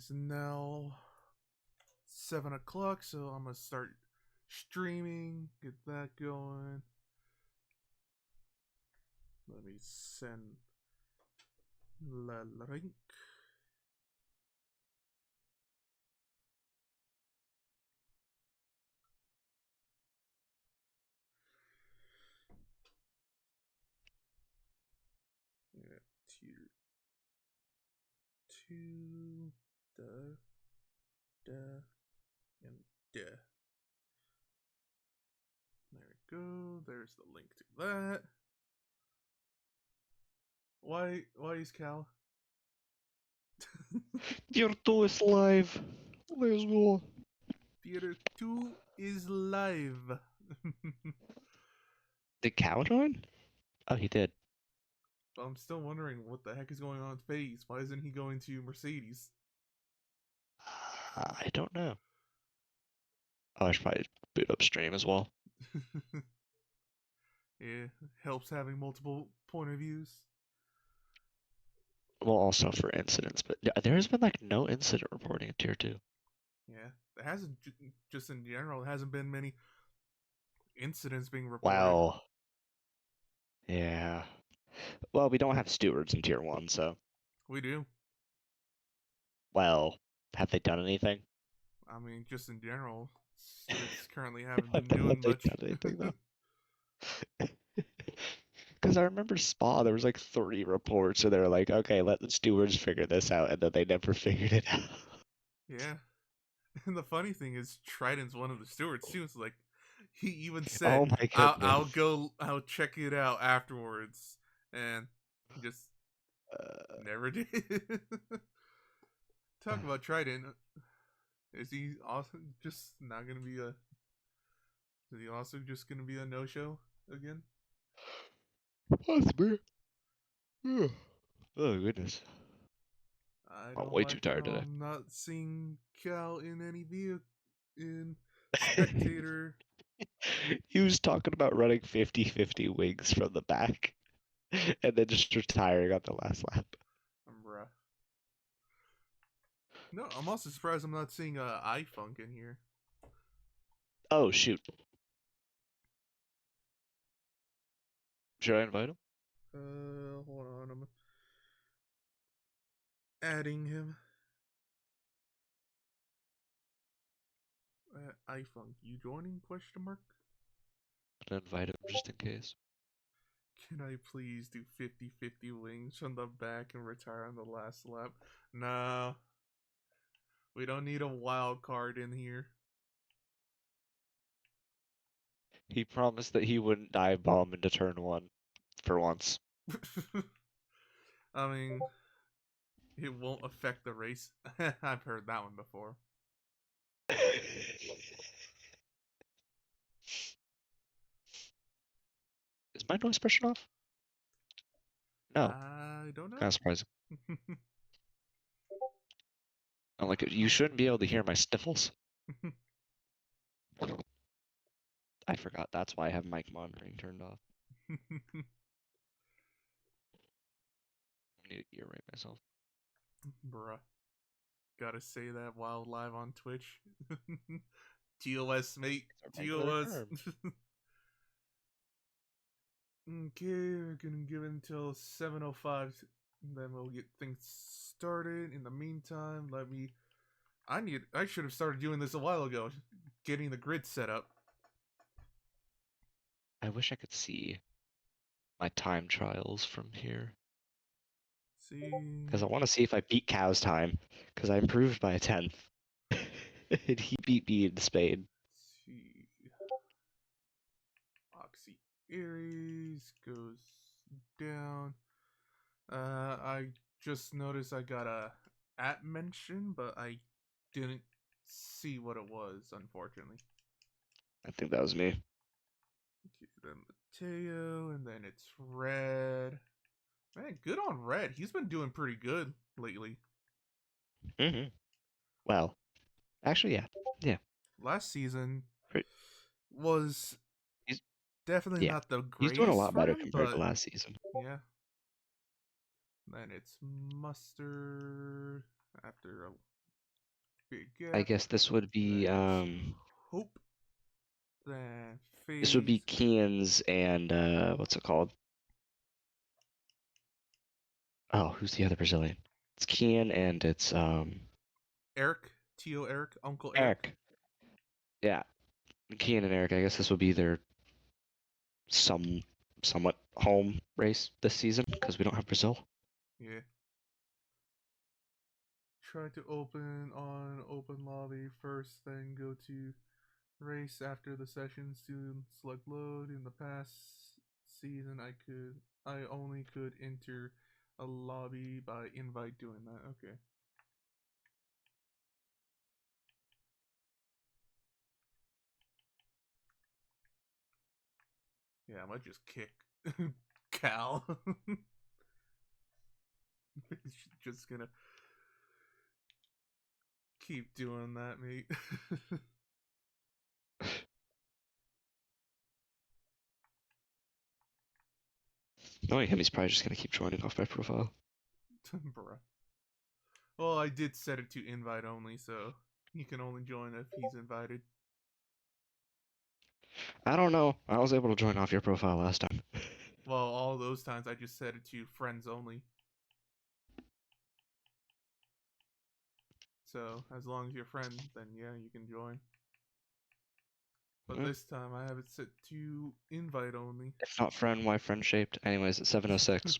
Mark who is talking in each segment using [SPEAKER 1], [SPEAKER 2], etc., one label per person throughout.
[SPEAKER 1] is now 7 o'clock, so I'm gonna start streaming, get that going. Let me send the link. Yeah, tier 2, and There we go. There's the link to that. Why is Cal?
[SPEAKER 2] Tier 2 is live. Let's go.
[SPEAKER 1] Tier 2 is live.
[SPEAKER 2] Did Cal join? Oh, he did.
[SPEAKER 1] I'm still wondering what the heck is going on with FaZe. Why isn't he going to Mercedes?
[SPEAKER 2] I don't know. Oh, I should probably boot up stream as well.
[SPEAKER 1] Yeah, helps having multiple point of views.
[SPEAKER 2] Well, also for incidents, but there has been like no incident reporting in tier 2.
[SPEAKER 1] Yeah, there hasn't, just in general, there hasn't been many incidents being reported.
[SPEAKER 2] Wow. Yeah. Well, we don't have stewards in tier 1, so.
[SPEAKER 1] We do.
[SPEAKER 2] Well, have they done anything?
[SPEAKER 1] I mean, just in general, stewards currently haven't been doing much.
[SPEAKER 2] Done anything though? Because I remember Spa, there was like 30 reports, so they were like, okay, let the stewards figure this out, and then they never figured it out.
[SPEAKER 1] Yeah. And the funny thing is, Trident's one of the stewards too. It's like he even said,
[SPEAKER 2] Oh my goodness.
[SPEAKER 1] I'll check it out afterwards," and he just never did. Talk about Trident. Is he also just not gonna be a? Is he also just gonna be a no-show again?
[SPEAKER 2] Possibly. Oh goodness. I'm way too tired today.
[SPEAKER 1] I'm not seeing Cal in any vehicle in spectator.
[SPEAKER 2] He was talking about running 50-50 wings from the back and then just retiring on the last lap.
[SPEAKER 1] Bruh. No, I'm also surprised I'm not seeing iFunk in here.
[SPEAKER 2] Oh, shoot. Should I invite him?
[SPEAKER 1] Hold on. I'm adding him. iFunk, you joining? Question mark.
[SPEAKER 2] I'm gonna invite him just in case.
[SPEAKER 1] Can I please do 50-50 wings from the back and retire on the last lap? No. We don't need a wild card in here.
[SPEAKER 2] He promised that he wouldn't dive bomb into turn 1 for once.
[SPEAKER 1] I mean, it won't affect the race. I've heard that one before.
[SPEAKER 2] Is my noise suppression off? No.
[SPEAKER 1] I don't know.
[SPEAKER 2] Kind of surprising. I'm like, you shouldn't be able to hear my sniffles. I forgot. That's why I have mic monitoring turned off. I need to ear rape myself.
[SPEAKER 1] Bruh. Gotta say that while live on Twitch. TOS, mate. TOS. Okay, we're gonna give it until 7:05. Then we'll get things started. In the meantime, I should have started doing this a while ago. Getting the grid set up.
[SPEAKER 2] I wish I could see my time trials from here.
[SPEAKER 1] See.
[SPEAKER 2] Because I want to see if I beat Cow's time. Because I improved by a 10th. And he beat me in Spain.
[SPEAKER 1] See. Oxy Aries goes down. I just noticed I got a at mention, but I didn't see what it was, unfortunately.
[SPEAKER 2] I think that was me.
[SPEAKER 1] Okay, then Mateo, and then it's Red. Man, good on Red. He's been doing pretty good lately.
[SPEAKER 2] Mm-hmm. Well, actually, yeah. Yeah.
[SPEAKER 1] Last season
[SPEAKER 2] Right.
[SPEAKER 1] was definitely not the greatest.
[SPEAKER 2] He's doing a lot better
[SPEAKER 1] him,
[SPEAKER 2] compared to last season.
[SPEAKER 1] Yeah. Then it's Mustard after Big Gap.
[SPEAKER 2] I guess this would be
[SPEAKER 1] Hope. Then
[SPEAKER 2] this would be
[SPEAKER 1] Phase.
[SPEAKER 2] Kian's and what's it called? Oh, who's the other Brazilian? It's Kian and it's
[SPEAKER 1] Eric. Tio Eric. Uncle Eric.
[SPEAKER 2] Eric. Yeah, Kian and Eric. I guess this would be their somewhat home race this season because we don't have Brazil.
[SPEAKER 1] Yeah. Try to open on open lobby first, then go to race after the session. Student select load. In the past season, I only could enter a lobby by invite doing that. Okay. Yeah, I might just kick Cal. Just gonna keep doing that, mate.
[SPEAKER 2] Knowing him, he's probably just gonna keep joining off my profile.
[SPEAKER 1] Bruh. Well, I did set it to invite only, so you can only join if he's invited.
[SPEAKER 2] I don't know. I was able to join off your profile last time.
[SPEAKER 1] Well, all those times I just set it to friends only. So, as long as you're friend, then yeah, you can join. But this time I have it set to invite only.
[SPEAKER 2] If not friend, why friend shaped? Anyways, it's 7:06.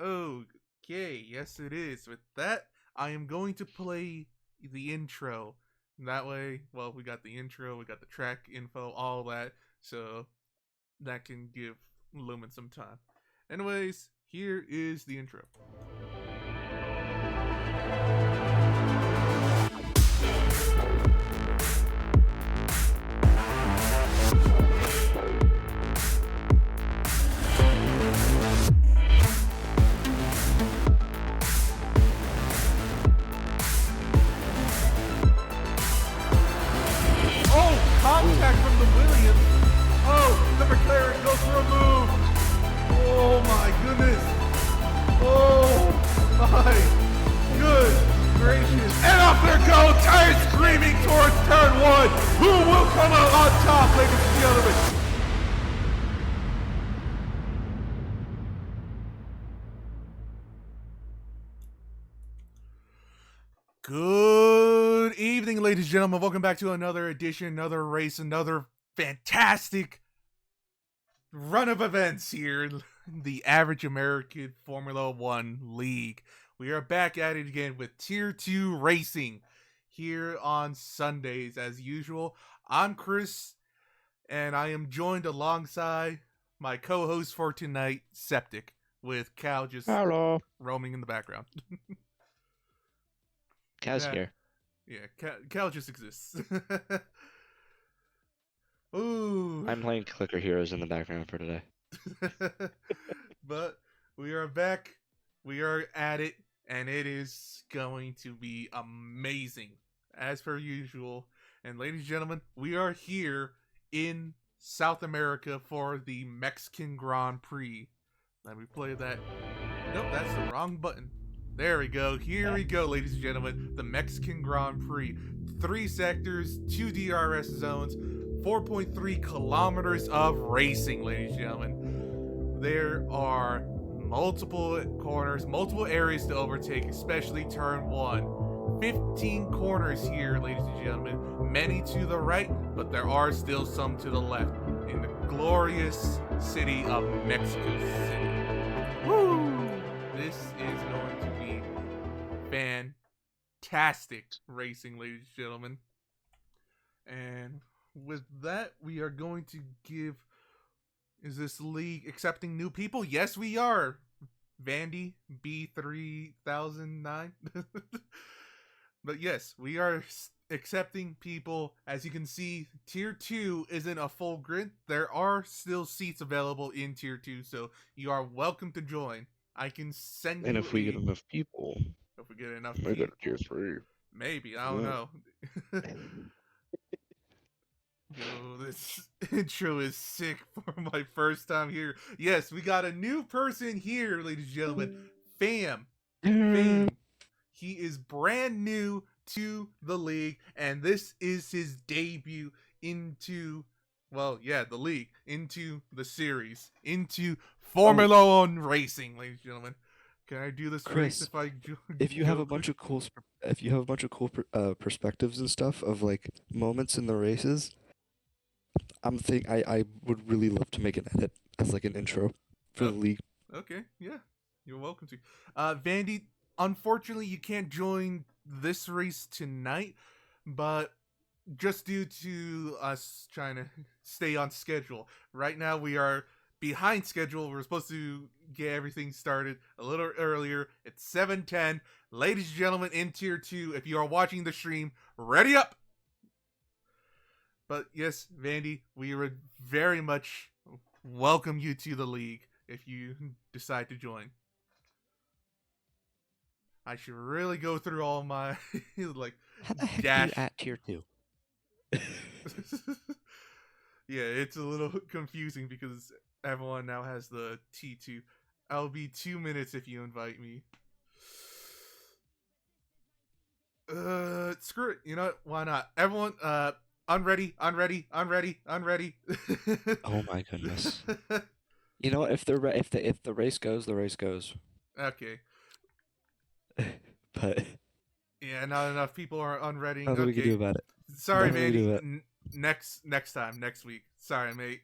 [SPEAKER 1] Okay, yes it is. With that, I am going to play the intro. That way, well, we got the intro, we got the track info, all that, so that can give Lumen some time. Anyways, here is the intro. Contact from the Williams. Oh, the McLaren goes for a move. Oh my goodness. Oh my good gracious. And up there go. Tires screaming towards turn one. Who will come out on top, ladies and gentlemen? Good evening, ladies and gentlemen. Welcome back to another edition, another race, another fantastic run of events here in the Average American Formula One League. We are back at it again with Tier 2 racing here on Sundays as usual. I'm Chris, and I am joined alongside my co-host for tonight, Septic, with Cal just roaming in the background.
[SPEAKER 2] Cal's here.
[SPEAKER 1] Yeah, Cal just exists. Ooh.
[SPEAKER 2] I'm playing Clicker Heroes in the background for today.
[SPEAKER 1] But we are back. We are at it, and it is going to be amazing, as per usual. And ladies and gentlemen, we are here in South America for the Mexican Grand Prix. Let me play that. Nope, that's the wrong button. There we go. Here we go, ladies and gentlemen. The Mexican Grand Prix. 3 sectors, 2 DRS zones, 4.3 kilometers of racing, ladies and gentlemen. There are multiple corners, multiple areas to overtake, especially turn 1. 15 corners here, ladies and gentlemen. Many to the right, but there are still some to the left. In the glorious city of Mexico City. Woo! This is going to be fantastic racing, ladies and gentlemen. And with that, we are going to give... Is this league accepting new people? Yes, we are. Vandy B3009. But yes, we are accepting people. As you can see, Tier 2 isn't a full grid. There are still seats available in Tier 2, so you are welcome to join. I can send you.
[SPEAKER 2] And if we get enough people,
[SPEAKER 1] if we get enough
[SPEAKER 2] we
[SPEAKER 1] people,
[SPEAKER 2] got Tier 3.
[SPEAKER 1] Maybe, I don't know. Yo, this intro is sick for my first time here. Yes, we got a new person here, ladies and gentlemen. Fam. He is brand new to the league, and this is his debut into, well, yeah, the league, into the series, into Formula One racing, ladies and gentlemen. Can I do this race
[SPEAKER 2] Chris,
[SPEAKER 1] if I
[SPEAKER 2] if you have
[SPEAKER 1] go
[SPEAKER 2] a bunch
[SPEAKER 1] quick?
[SPEAKER 2] of cool, if you have a bunch of cool perspectives and stuff of like moments in the races, I would really love to make an edit as like an intro for the
[SPEAKER 1] Oh,
[SPEAKER 2] league.
[SPEAKER 1] okay, yeah, you're welcome to. Vandy, unfortunately, you can't join this race tonight, but just due to us trying to stay on schedule. Right now we are behind schedule. We're supposed to get everything started a little earlier. It's 7:10. Ladies and gentlemen, in tier 2, if you are watching the stream, ready up. But yes, Vandy, we would very much welcome you to the league if you decide to join. I should really go through all my like
[SPEAKER 2] How the heck are
[SPEAKER 1] dash.
[SPEAKER 2] you at tier 2?
[SPEAKER 1] Yeah, it's a little confusing because everyone now has the T2. I'll be 2 minutes if you invite me. Screw it. You know what? Why not? Everyone, unready.
[SPEAKER 2] Oh my goodness. You know what? If the race goes, the race goes.
[SPEAKER 1] Okay.
[SPEAKER 2] But
[SPEAKER 1] Yeah, not enough people are unready.
[SPEAKER 2] nothing we can do about it.
[SPEAKER 1] Sorry,
[SPEAKER 2] Nothing we can do
[SPEAKER 1] Vandy.
[SPEAKER 2] about it.
[SPEAKER 1] Next time, next week. Sorry, mate.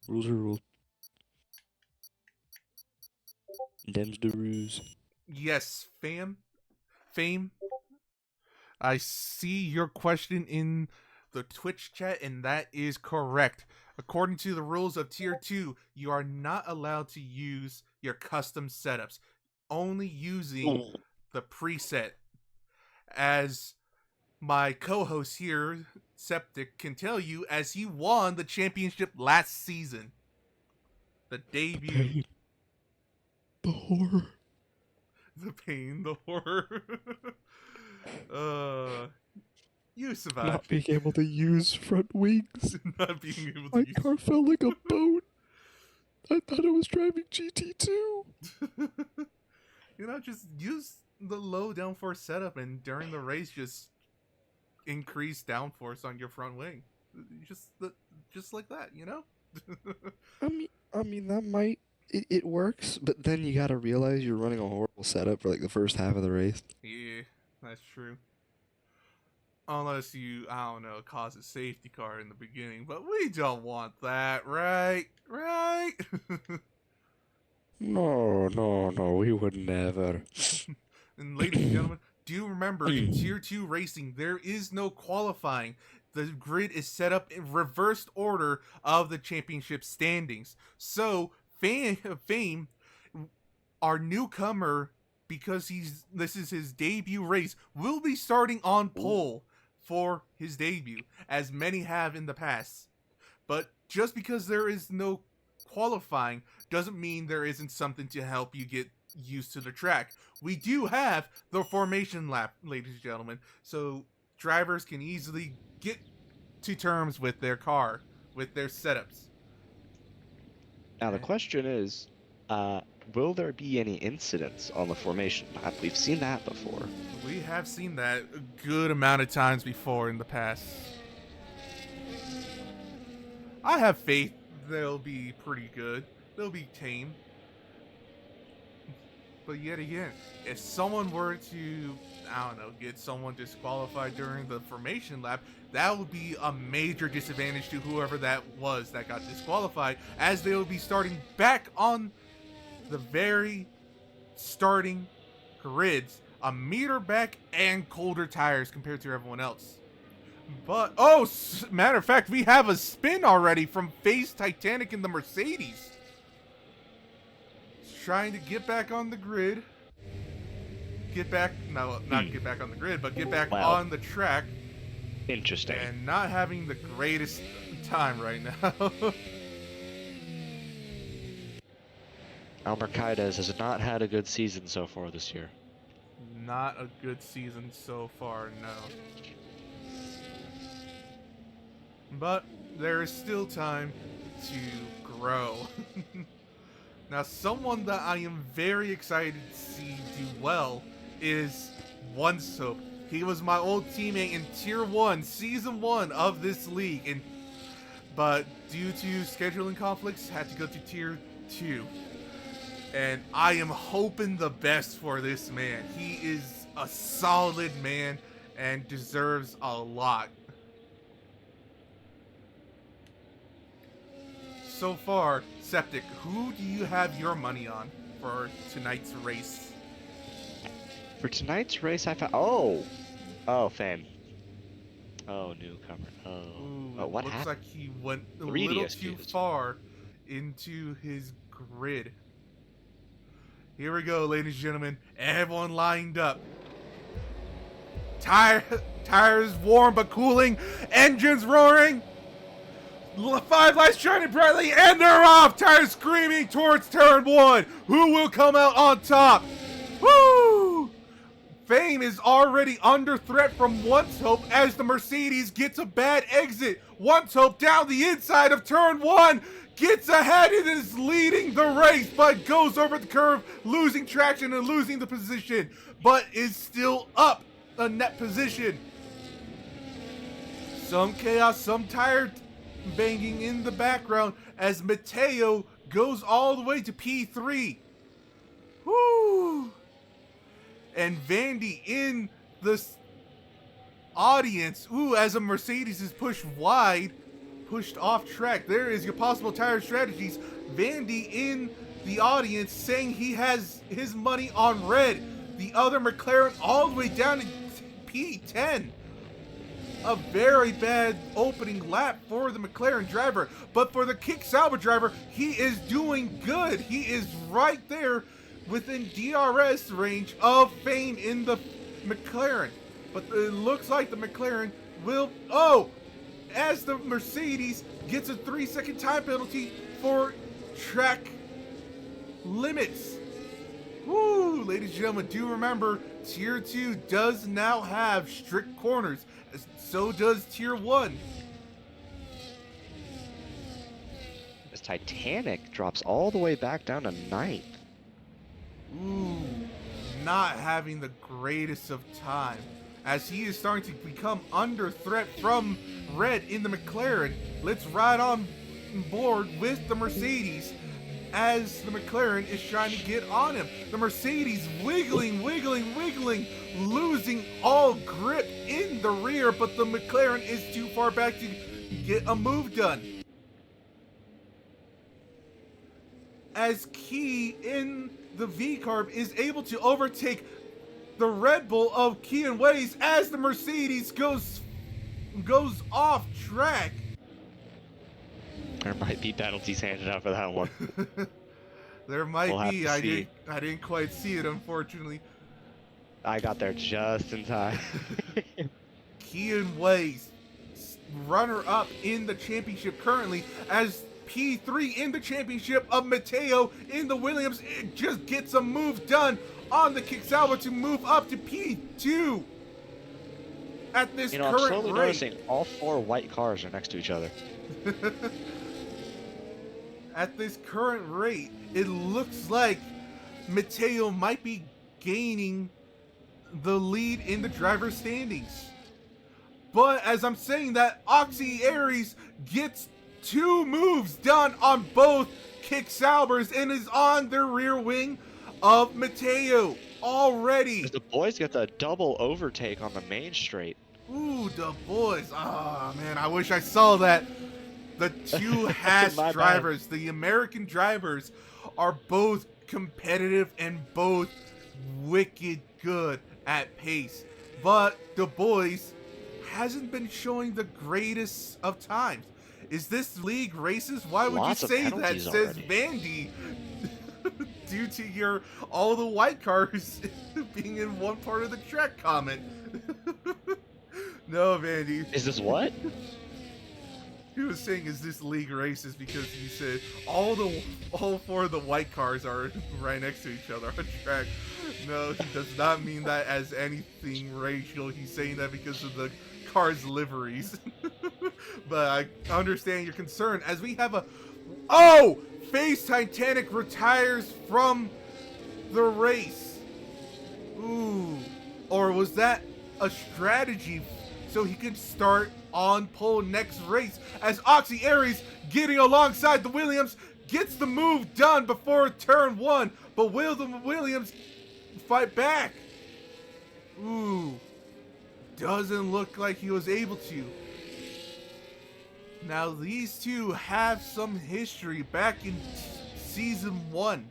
[SPEAKER 2] Rules are rules. Dems the ruse.
[SPEAKER 1] Yes, fame. I see your question in the Twitch chat, and that is correct. According to the rules of Tier 2, you are not allowed to use your custom setups, only using the preset. As my co-host here, Septic, can tell you, as he won the championship last season. The debut.
[SPEAKER 2] The horror.
[SPEAKER 1] The pain, the horror. You survived.
[SPEAKER 2] Not being able to use front wings.
[SPEAKER 1] Not being able to
[SPEAKER 2] My
[SPEAKER 1] use.
[SPEAKER 2] car felt like a boat. I thought I was driving GT2.
[SPEAKER 1] You know, just use the low downforce setup, and during the race, just increase downforce on your front wing. Just like that, you know.
[SPEAKER 2] I mean that might it works, but then you gotta realize you're running a horrible setup for like the first half of the race.
[SPEAKER 1] Yeah, that's true. Unless you, I don't know, cause a safety car in the beginning, but we don't want that, right? Right?
[SPEAKER 2] No, we would never.
[SPEAKER 1] And ladies and gentlemen, do remember, in Tier 2 racing, there is no qualifying. The grid is set up in reversed order of the championship standings. So, Fame, our newcomer, because this is his debut race, will be starting on pole for his debut, as many have in the past. But just because there is no qualifying doesn't mean there isn't something to help you get used to the track. We do have the formation lap, ladies and gentlemen, so drivers can easily get to terms with their car, with their setups.
[SPEAKER 2] Now the question is, will there be any incidents on the formation lap? We've seen that before.
[SPEAKER 1] We have seen that a good amount of times before in the past. I have faith they'll be pretty good. They'll be tame. But yet again, if someone were to, I don't know, get someone disqualified during the formation lap, that would be a major disadvantage to whoever that was that got disqualified, as they would be starting back on the very starting grids, a meter back and colder tires compared to everyone else. But, oh, matter of fact, we have a spin already from FaZe Titanic in the Mercedes. Trying to get back on the grid. Get back, no, not get back on the grid, but get back on the track.
[SPEAKER 2] Interesting.
[SPEAKER 1] And not having the greatest time right now.
[SPEAKER 2] Almercides has not had a good season so far this year.
[SPEAKER 1] Not a good season so far, no. But there is still time to grow. Now, someone that I am very excited to see do well is One Soap. He was my old teammate in Tier 1, Season 1 of this league, but due to scheduling conflicts, had to go to Tier 2. And I am hoping the best for this man. He is a solid man and deserves a lot. So far, Septic, who do you have your money on for tonight's race?
[SPEAKER 2] For tonight's race, I found. Oh, Fame. Oh, newcomer. Oh, what
[SPEAKER 1] looks
[SPEAKER 2] happened?
[SPEAKER 1] like he went a
[SPEAKER 2] 3D
[SPEAKER 1] little
[SPEAKER 2] SQs.
[SPEAKER 1] too far into his grid. Here we go, ladies and gentlemen. Everyone lined up. Tires warm but cooling. Engines roaring. 5 lights shining brightly, and they're off. Tires screaming towards turn 1. Who will come out on top? Woo! Fame is already under threat from Once Hope as the Mercedes gets a bad exit. Once Hope down the inside of turn 1. Gets ahead and is leading the race, but goes over the curve, losing traction and losing the position, but is still up a net position. Some chaos, some tire banging in the background as Mateo goes all the way to P3. Woo! And Vandy in the audience, as a Mercedes is pushed wide, pushed off track. There is your possible tire strategies. Vandy in the audience saying he has his money on red. The other McLaren all the way down to P10. A very bad opening lap for the McLaren driver. But for the Kick Sauber driver, he is doing good. He is right there within DRS range of Fame in the McLaren. But it looks like the McLaren will... as the Mercedes gets a 3-second time penalty for track limits. Woo! Ladies and gentlemen, do remember, Tier 2 does now have strict corners. So does Tier 1.
[SPEAKER 2] This Titanic drops all the way back down to 9th.
[SPEAKER 1] Not having the greatest of time, as he is starting to become under threat from Red in the McLaren. Let's ride on board with the Mercedes as the McLaren is trying to get on him. The Mercedes wiggling, losing all grip in the rear, but the McLaren is too far back to get a move done. As Key in the V-Carb is able to overtake the Red Bull of Key and Ways as the Mercedes goes off track.
[SPEAKER 2] There might be penalties handed out for that one.
[SPEAKER 1] There might
[SPEAKER 2] We'll
[SPEAKER 1] be.
[SPEAKER 2] have to see.
[SPEAKER 1] I didn't quite see it, unfortunately.
[SPEAKER 2] I got there just in time.
[SPEAKER 1] Key and Ways, runner-up in the championship currently, as P3 in the championship of Mateo in the Williams. It just gets a move done on the Kick Sauber to move up to P2. At this
[SPEAKER 2] I'm
[SPEAKER 1] current
[SPEAKER 2] slowly
[SPEAKER 1] rate.
[SPEAKER 2] noticing all 4 white cars are next to each other.
[SPEAKER 1] At this current rate, it looks like Mateo might be gaining the lead in the driver's standings. But as I'm saying that, Oxy Aries gets 2 moves done on both Kick Saubers and is on the rear wing of Mateo already.
[SPEAKER 2] The boys get the double overtake on the main straight.
[SPEAKER 1] Ooh, the boys. Ah, man, I wish I saw that. The 2 Haas
[SPEAKER 2] My
[SPEAKER 1] drivers, the American drivers, are both competitive and both wicked good at pace. But the boys hasn't been showing the greatest of times. Is this league racist? Why would
[SPEAKER 2] Lots
[SPEAKER 1] you
[SPEAKER 2] of
[SPEAKER 1] say that?
[SPEAKER 2] penalties
[SPEAKER 1] Says
[SPEAKER 2] already.
[SPEAKER 1] Vandy. Due to all the white cars being in one part of the track comment. No, Vandy.
[SPEAKER 2] Is this what?
[SPEAKER 1] He was saying, is this league racist because you said all 4 of the white cars are right next to each other on track. No, he does not mean that as anything racial. He's saying that because of the cars' liveries. But I understand your concern as we have Face Titanic retires from the race. Ooh. Or was that a strategy so he can start on pole next race, as Oxy Aries getting alongside the Williams gets the move done before turn 1, but will the Williams fight back? Ooh, doesn't look like he was able to. Now these two have some history back in season 1.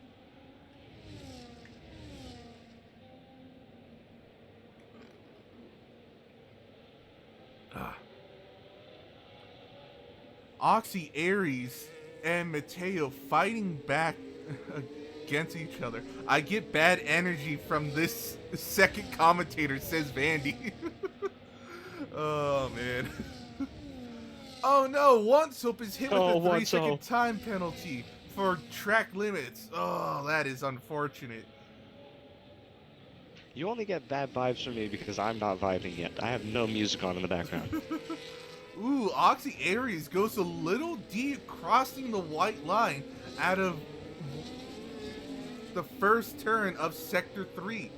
[SPEAKER 1] Oxy Aries and Mateo fighting back against each other. I get bad energy from this second commentator, says Vandy. Oh, man. Oh, no. Once Hope is hit with a 3-second time penalty for track limits. Oh, that is unfortunate.
[SPEAKER 2] You only get bad vibes from me because I'm not vibing yet. I have no music on in the background.
[SPEAKER 1] Ooh, Oxy Aries goes a little deep, crossing the white line out of the first turn of Sector 3.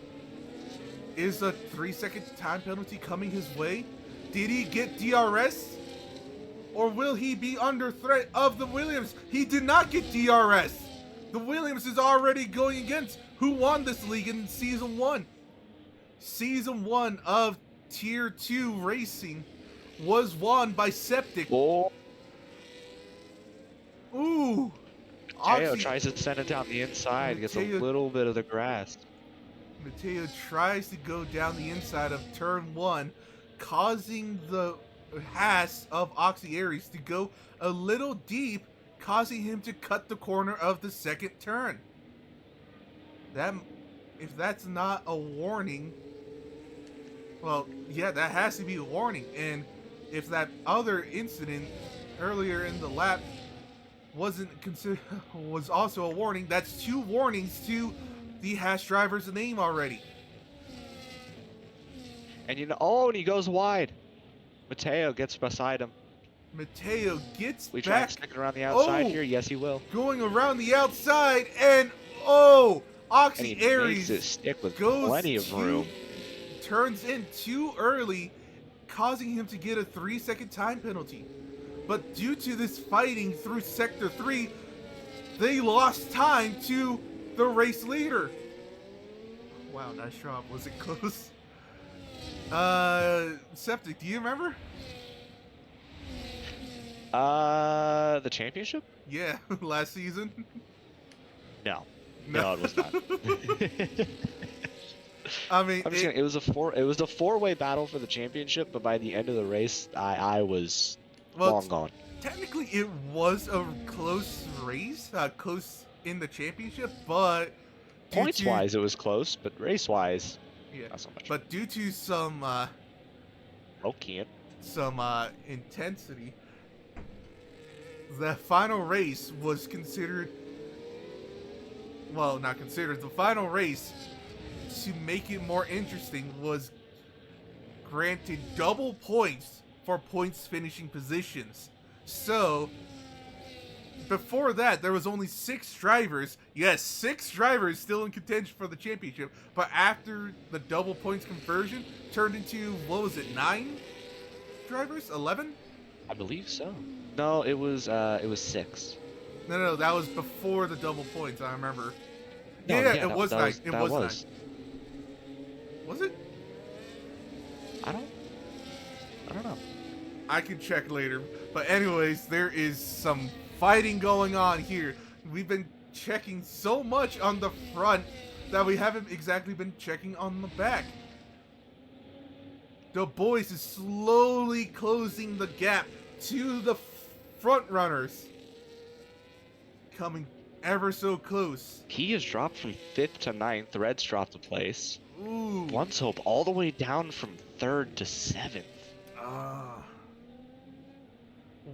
[SPEAKER 1] Is a 3-second time penalty coming his way? Did he get DRS? Or will he be under threat of the Williams? He did not get DRS. The Williams is already going against who won this league in Season 1. Season 1 of Tier 2 Racing was won by Septic.
[SPEAKER 2] Oh.
[SPEAKER 1] Ooh.
[SPEAKER 2] Mateo tries to send it down the inside, gets a little bit of the grass.
[SPEAKER 1] Mateo tries to go down the inside of turn 1, causing the Haas of Oxy Aries to go a little deep, causing him to cut the corner of the second turn. If that's not a warning, well, yeah, that has to be a warning. And if that other incident earlier in the lap was also a warning, that's 2 warnings to the Haas driver's name already.
[SPEAKER 2] And and he goes wide. Mateo gets beside him.
[SPEAKER 1] Mateo gets
[SPEAKER 2] we
[SPEAKER 1] back.
[SPEAKER 2] try and stick it around the outside here. Yes, he will.
[SPEAKER 1] Going around the outside, and Oxy Aries
[SPEAKER 2] makes it stick with plenty of room.
[SPEAKER 1] Turns in too early, causing him to get a 3-second time penalty. But due to this fighting through Sector 3, they lost time to the race leader. Wow, nice drop. Was it close? Septic, do you remember?
[SPEAKER 2] The championship?
[SPEAKER 1] Yeah, last season.
[SPEAKER 2] No, it was not.
[SPEAKER 1] I mean,
[SPEAKER 2] it was a four-way battle for the championship, but by the end of the race, I was long gone.
[SPEAKER 1] Technically, it was a close race, close in the championship, but
[SPEAKER 2] points-wise, it was close, but race-wise,
[SPEAKER 1] yeah,
[SPEAKER 2] not so much.
[SPEAKER 1] But due to some intensity, the final race was considered. Well, not considered. The final race, to make it more interesting, was granted double points for points finishing positions. So, before that, there was only 6 drivers. Yes, 6 drivers still in contention for the championship. But after the double points conversion, turned into, what was it, 9 drivers? 11?
[SPEAKER 2] I believe so. No, it was 6.
[SPEAKER 1] No, that was before the double points, I remember.
[SPEAKER 2] No,
[SPEAKER 1] it was 9. It was 9. Was it?
[SPEAKER 2] I don't know.
[SPEAKER 1] I can check later. But anyways, there is some fighting going on here. We've been checking so much on the front that we haven't exactly been checking on the back. The boys is slowly closing the gap to the front runners. Coming ever so close.
[SPEAKER 2] He has dropped from 5th to 9th. Red's dropped a place.
[SPEAKER 1] Ooh.
[SPEAKER 2] Once Hope all the way down from 3rd to 7th.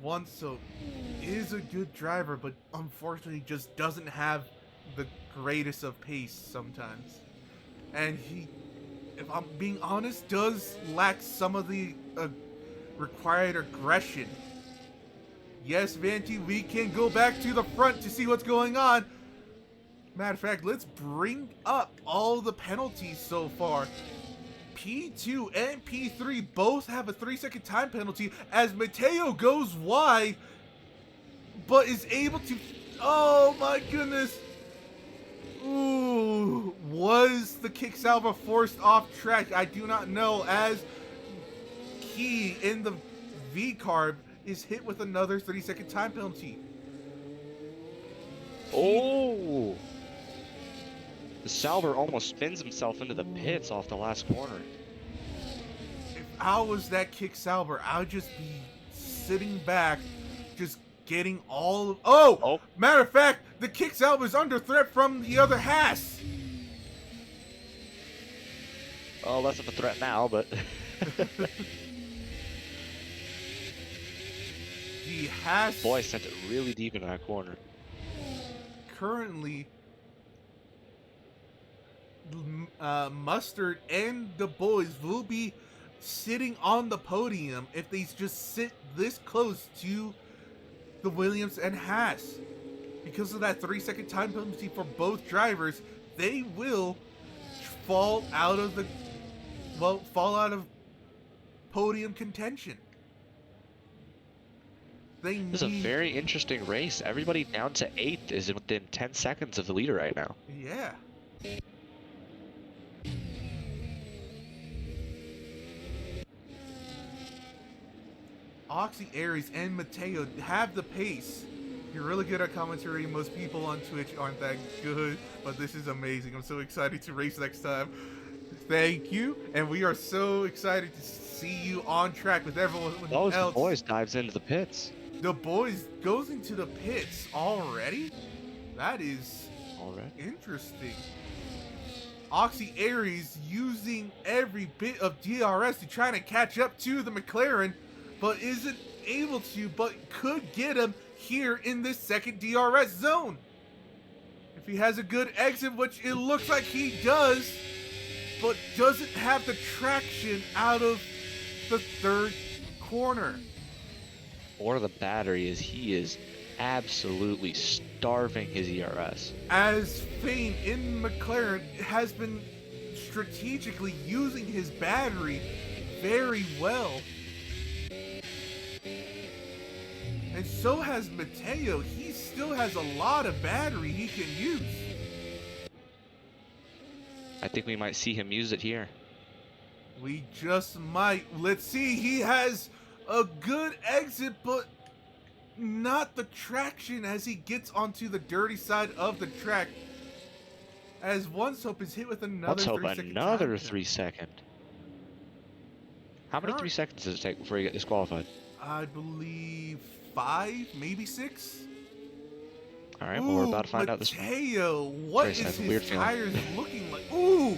[SPEAKER 1] Once Hope is a good driver, but unfortunately just doesn't have the greatest of pace sometimes. And he, if I'm being honest, does lack some of the required aggression. Yes, Vanty, we can go back to the front to see what's going on. Matter of fact, let's bring up all the penalties so far. P2 and P3 both have a 3-second time penalty as Mateo goes wide, but is able to. Oh my goodness! Ooh, was the kick salva forced off track? I do not know, as Key in the V carb is hit with another 3-second time penalty.
[SPEAKER 2] Oh! The Salver almost spins himself into the pits off the last corner.
[SPEAKER 1] If I was that kick salver, I would just be sitting back, just getting all of. Oh! Matter of fact, the kick salver is under threat from the other Haas.
[SPEAKER 2] Oh, less of a threat now, but.
[SPEAKER 1] The Haas.
[SPEAKER 2] Boy, sent it really deep into that corner.
[SPEAKER 1] Currently, Mustard and the boys will be sitting on the podium if they just sit this close to the Williams and Haas. Because of that 3-second time penalty for both drivers, they will fall out of podium contention.
[SPEAKER 2] This is a very interesting race. Everybody down to 8th is within 10 seconds of the leader right now.
[SPEAKER 1] Yeah. Oxy, Aries, and Mateo have the pace. You're really good at commentary. Most people on Twitch aren't that good, but this is amazing. I'm so excited to race next time. Thank you, and we are so excited to see you on track with everyone else.
[SPEAKER 2] The boys dives into the pits.
[SPEAKER 1] The boys goes into the pits already? That is interesting. Oxy Aries using every bit of DRS to try to catch up to the McLaren, but isn't able to, but could get him here in this second DRS zone. If he has a good exit, which it looks like he does, but doesn't have the traction out of the third corner.
[SPEAKER 2] Or the battery is he is absolutely starving his ERS.
[SPEAKER 1] As Fame in McLaren has been strategically using his battery very well. And so has Mateo. He still has a lot of battery he can use.
[SPEAKER 2] I think we might see him use it here.
[SPEAKER 1] We just might. Let's see. He has a good exit, but not the traction as he gets onto the dirty side of the track. As One Soap is hit with another
[SPEAKER 2] 3 second. How many 3 seconds does it take before you get disqualified?
[SPEAKER 1] I believe 5, maybe 6.
[SPEAKER 2] All right, well, we're about to find out this.
[SPEAKER 1] Mateo, what is his tires looking like? Ooh,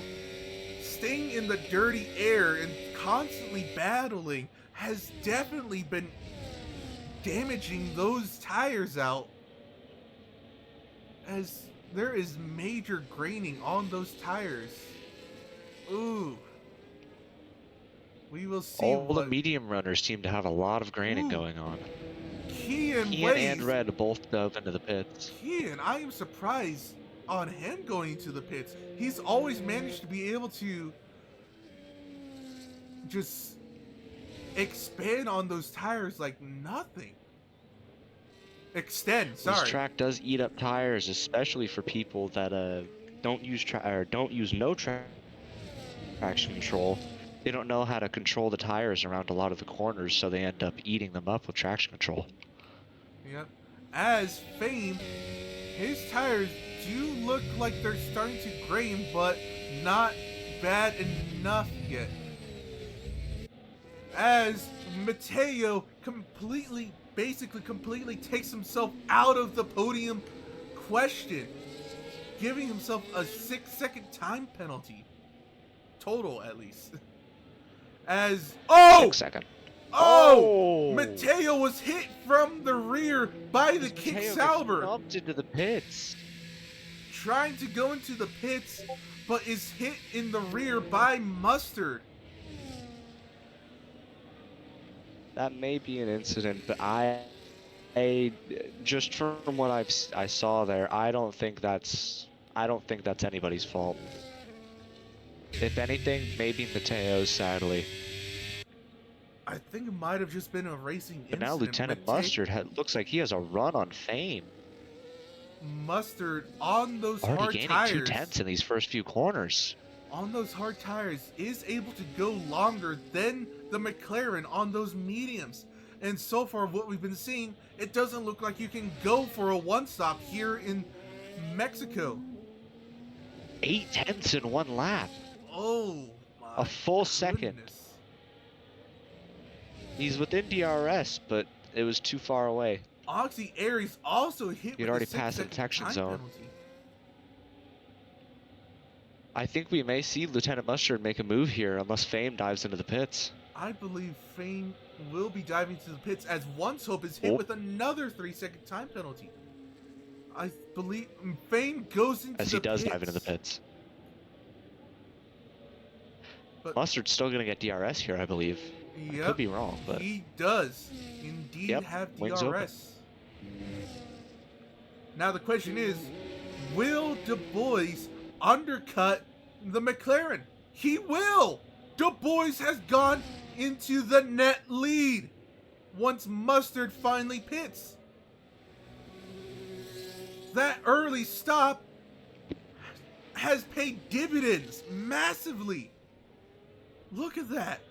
[SPEAKER 1] staying in the dirty air and constantly battling has definitely been damaging those tires out, as there is major graining on those tires. Ooh. We will see.
[SPEAKER 2] All the medium runners seem to have a lot of graining going on.
[SPEAKER 1] Kian
[SPEAKER 2] and Red both dove into the pits.
[SPEAKER 1] Kian, I am surprised on him going into the pits. He's always managed to be able to just expand on those tires like nothing. Extend, sorry.
[SPEAKER 2] This track does eat up tires, especially for people that don't use traction control. They don't know how to control the tires around a lot of the corners, so they end up eating them up with traction control.
[SPEAKER 1] Yep. As Fame, his tires do look like they're starting to grain, but not bad enough yet. As Mateo basically completely takes himself out of the podium question, giving himself a 6-second time penalty. Total, at least. As
[SPEAKER 2] 6 seconds.
[SPEAKER 1] Oh! Mateo was hit from the rear by the kick salver.
[SPEAKER 2] Jumped into the pits.
[SPEAKER 1] Trying to go into the pits, but is hit in the rear by Mustard.
[SPEAKER 2] That may be an incident, but I just from what I saw there, I don't think that's anybody's fault. If anything, maybe Mateo, sadly.
[SPEAKER 1] I think it might have just been a racing
[SPEAKER 2] But now
[SPEAKER 1] incident.
[SPEAKER 2] Lieutenant Mustard looks like he has a run on Fame.
[SPEAKER 1] Mustard on those
[SPEAKER 2] Already
[SPEAKER 1] hard
[SPEAKER 2] gaining
[SPEAKER 1] tires.
[SPEAKER 2] 2/10 in these first few corners.
[SPEAKER 1] On those hard tires is able to go longer than the McLaren on those mediums. And so far what we've been seeing, it doesn't look like you can go for a one-stop here in Mexico.
[SPEAKER 2] 8/10 in one lap.
[SPEAKER 1] Oh my
[SPEAKER 2] A full
[SPEAKER 1] goodness.
[SPEAKER 2] second. He's within DRS, but it was too far away.
[SPEAKER 1] Oxy Aries also hit
[SPEAKER 2] He'd
[SPEAKER 1] with
[SPEAKER 2] already
[SPEAKER 1] a
[SPEAKER 2] passed the
[SPEAKER 1] 6-second
[SPEAKER 2] detection
[SPEAKER 1] time
[SPEAKER 2] zone.
[SPEAKER 1] penalty.
[SPEAKER 2] I think we may see Lieutenant Mustard make a move here unless Fame dives into the pits.
[SPEAKER 1] I believe Fame will be diving to the pits as Once Hope is hit with another 3-second time penalty. I believe Fame goes into
[SPEAKER 2] As
[SPEAKER 1] the
[SPEAKER 2] he does
[SPEAKER 1] pits.
[SPEAKER 2] dive into the pits.
[SPEAKER 1] But
[SPEAKER 2] Mustard's still going to get DRS here, I believe. I could be wrong, but
[SPEAKER 1] he does indeed have
[SPEAKER 2] wings open.
[SPEAKER 1] DRS. Now the question is, will Du Bois undercut the McLaren? He will! Du Bois has gone into the net lead once Mustard finally pits. That early stop has paid dividends massively. Look at that.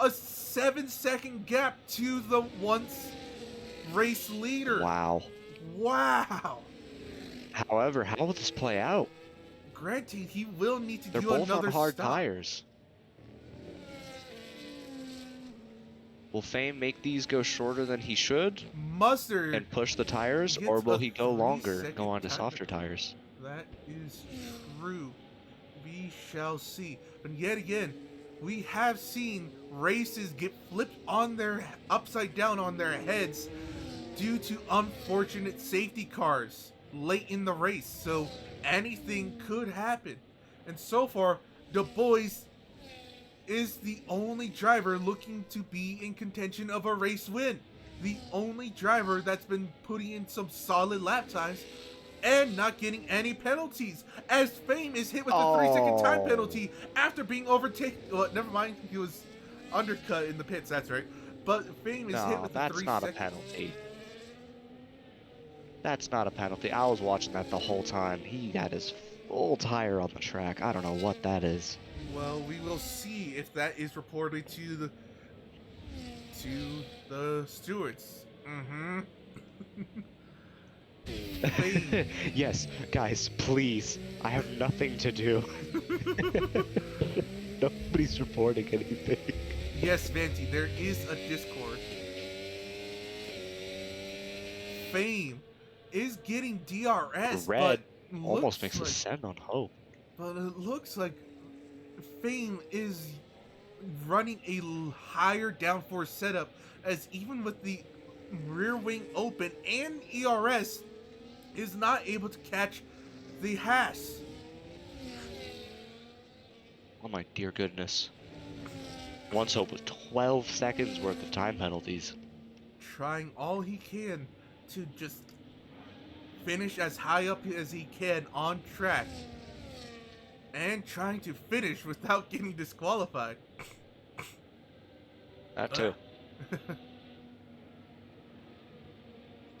[SPEAKER 1] A 7-second gap to the once race leader.
[SPEAKER 2] Wow.
[SPEAKER 1] Wow.
[SPEAKER 2] However, how will this play out?
[SPEAKER 1] Granted, he will need to
[SPEAKER 2] They're
[SPEAKER 1] do
[SPEAKER 2] both
[SPEAKER 1] another
[SPEAKER 2] on hard
[SPEAKER 1] stop.
[SPEAKER 2] tires. Will Fame make these go shorter than he should
[SPEAKER 1] Mustard
[SPEAKER 2] and push the tires,
[SPEAKER 1] gets
[SPEAKER 2] or will
[SPEAKER 1] a
[SPEAKER 2] he go longer,
[SPEAKER 1] 3-second
[SPEAKER 2] go on to
[SPEAKER 1] time
[SPEAKER 2] softer
[SPEAKER 1] penalty.
[SPEAKER 2] tires?
[SPEAKER 1] That is true. We shall see. But yet again, we have seen races get flipped on their upside down on their heads due to unfortunate safety cars late in the race. So anything could happen. And so far, Du Bois is the only driver looking to be in contention of a race win. The only driver that's been putting in some solid lap times and not getting any penalties, as Fame is hit with a 3-second time penalty after being overtaken. Well, never mind, he was undercut in the pits, that's right. But Fame is hit with a 3-second.
[SPEAKER 2] That's not a penalty. That's not a penalty. I was watching that the whole time. He had his full tire on the track. I don't know what that is.
[SPEAKER 1] Well, we will see if that is reported to the stewards.
[SPEAKER 2] Yes, guys, please. I have nothing to do. Nobody's reporting anything.
[SPEAKER 1] Yes, Venti, there is a Discord. Fame is getting DRS,
[SPEAKER 2] Red
[SPEAKER 1] but
[SPEAKER 2] almost makes
[SPEAKER 1] like,
[SPEAKER 2] a send on Hope.
[SPEAKER 1] But it looks like Fame is running a higher downforce setup, as even with the rear wing open and ERS is not able to catch the Haas.
[SPEAKER 2] Oh my dear goodness. Once Hope with 12 seconds worth of time penalties.
[SPEAKER 1] Trying all he can to just finish as high up as he can on track. And trying to finish without getting disqualified.
[SPEAKER 2] That too.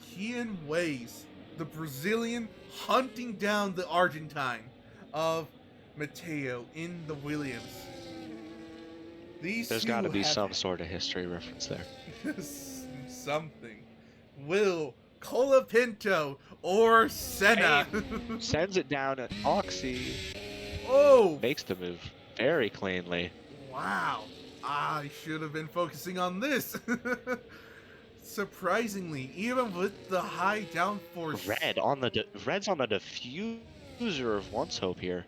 [SPEAKER 1] Kian Ways, the Brazilian, hunting down the Argentine of Mateo in the Williams.
[SPEAKER 2] There's got to be some sort of history reference there.
[SPEAKER 1] Something. Will Colapinto or Senna?
[SPEAKER 2] Sends it down at Oxy.
[SPEAKER 1] Oh!
[SPEAKER 2] Makes the move very cleanly.
[SPEAKER 1] Wow. I should have been focusing on this. Surprisingly, even with the high downforce.
[SPEAKER 2] Red's on the diffuser of Once Hope here.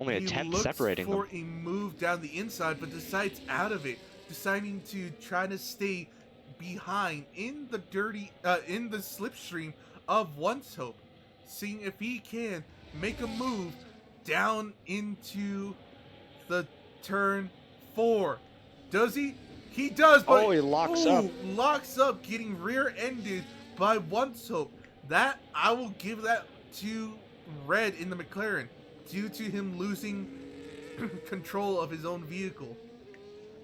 [SPEAKER 2] Only a tenth separating them.
[SPEAKER 1] He looks for a move down the inside, but decides out of it, deciding to try to stay behind in the in the slipstream of Once Hope, seeing if he can make a move down into the turn 4. Does he? He does, but
[SPEAKER 2] he locks up.
[SPEAKER 1] Locks up, getting rear-ended by Once Hope. That, I will give that to Red in the McLaren, due to him losing control of his own vehicle.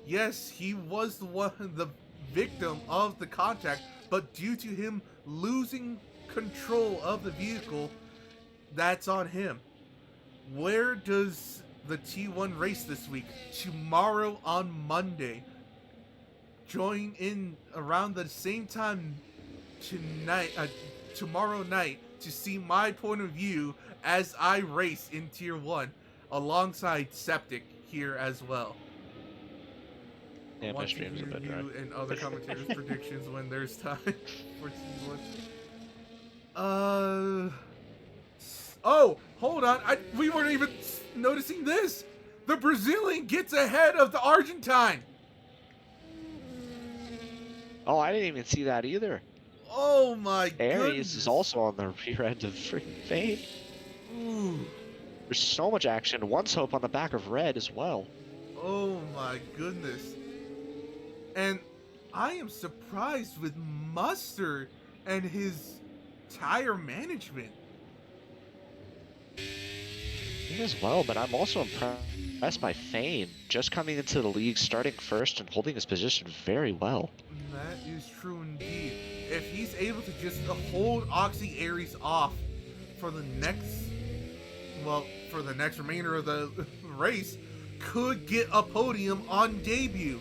[SPEAKER 1] Yes, he was the victim of the contact, but due to him losing control of the vehicle, that's on him. Where does the T1 race this week? Tomorrow on Monday. Join in around the same time tomorrow night to see my point of view as I race in Tier 1 alongside Septic here as well.
[SPEAKER 2] Yeah, my stream's a bit dry.
[SPEAKER 1] And other commentators' predictions when there's time for T1. Oh, hold on. We weren't even noticing this. The Brazilian gets ahead of the Argentine.
[SPEAKER 2] Oh, I didn't even see that either.
[SPEAKER 1] Oh my
[SPEAKER 2] Aries
[SPEAKER 1] goodness.
[SPEAKER 2] is also on the rear end of freaking Fame.
[SPEAKER 1] Ooh.
[SPEAKER 2] There's so much action. One's Hope on the back of Red as well.
[SPEAKER 1] Oh my goodness. And I am surprised with Mustard and his tire management.
[SPEAKER 2] Me as well, but I'm also impressed by Fame. Just coming into the league, starting first and holding his position very well.
[SPEAKER 1] That is true indeed. If he's able to just hold Oxy Aries off for the next remainder of the race, could get a podium on debut.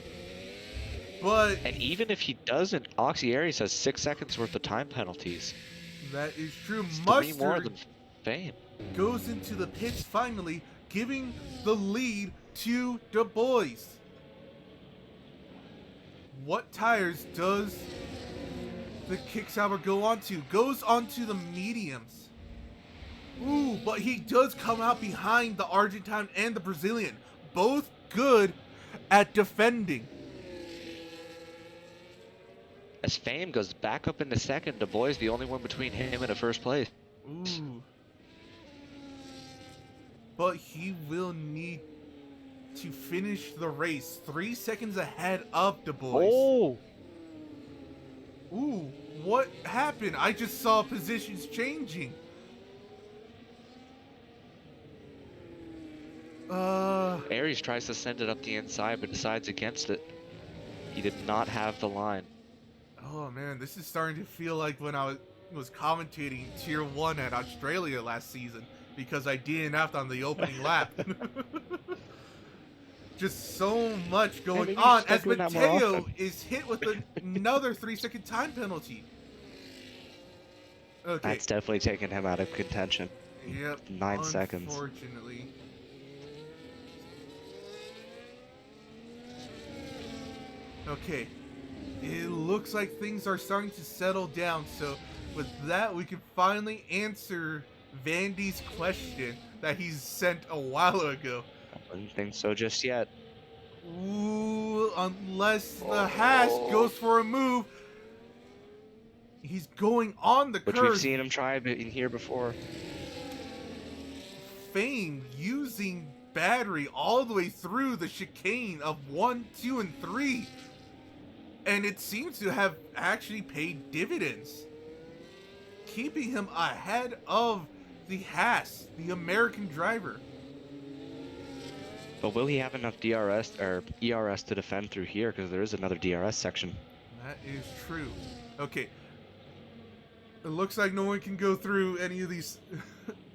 [SPEAKER 1] But
[SPEAKER 2] And even if he doesn't, Oxy Aries has 6 seconds worth of time penalties.
[SPEAKER 1] that is true.
[SPEAKER 2] It's 3
[SPEAKER 1] Mustard
[SPEAKER 2] more than Fame.
[SPEAKER 1] goes into the pits finally, giving the lead to Du Bois. What tires does the Kicksauber go onto? Goes onto the mediums. Ooh, but he does come out behind the Argentine and the Brazilian. Both good at defending.
[SPEAKER 2] As Fame goes back up into second, Du Bois the only one between him and a first place.
[SPEAKER 1] Ooh. But he will need to finish the race 3 seconds ahead of Du Bois.
[SPEAKER 2] Oh!
[SPEAKER 1] Ooh, what happened? I just saw positions changing.
[SPEAKER 2] Aries tries to send it up the inside, but decides against it. He did not have the line.
[SPEAKER 1] Oh man, this is starting to feel like when I was commentating Tier 1 at Australia last season, because I DNF'd on the opening lap. Just so much going on as Mateo is hit with another 3-second time penalty. Okay.
[SPEAKER 2] That's definitely taken him out of contention.
[SPEAKER 1] Yep.
[SPEAKER 2] 9 seconds.
[SPEAKER 1] Unfortunately. Okay. It looks like things are starting to settle down, so with that we can finally answer Vandy's question that he's sent a while ago.
[SPEAKER 2] I wouldn't think so just yet.
[SPEAKER 1] Ooh, unless the Haas goes for a move. He's going on the curve.
[SPEAKER 2] Which we've seen him try in here before.
[SPEAKER 1] Fame using battery all the way through the chicane of 1, 2, and 3. And it seems to have actually paid dividends. Keeping him ahead of the Haas, the American driver.
[SPEAKER 2] But will he have enough DRS or ERS to defend through here? Because there is another DRS section.
[SPEAKER 1] That is true. Okay. It looks like no one can go through any of these,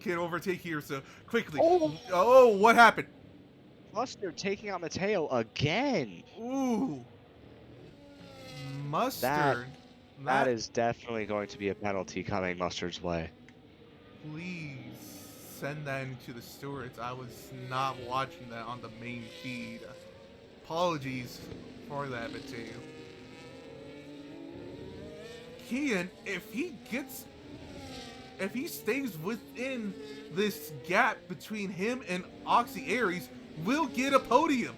[SPEAKER 1] can overtake here, so quickly. Oh, what happened?
[SPEAKER 2] Mustard taking out Mateo again.
[SPEAKER 1] Ooh. Mustard.
[SPEAKER 2] That is definitely going to be a penalty coming Mustard's way.
[SPEAKER 1] Please send that into the stewards. I was not watching that on the main feed. Apologies for that, Mateo. Kian, if he stays within this gap between him and Oxy Aries, will get a podium.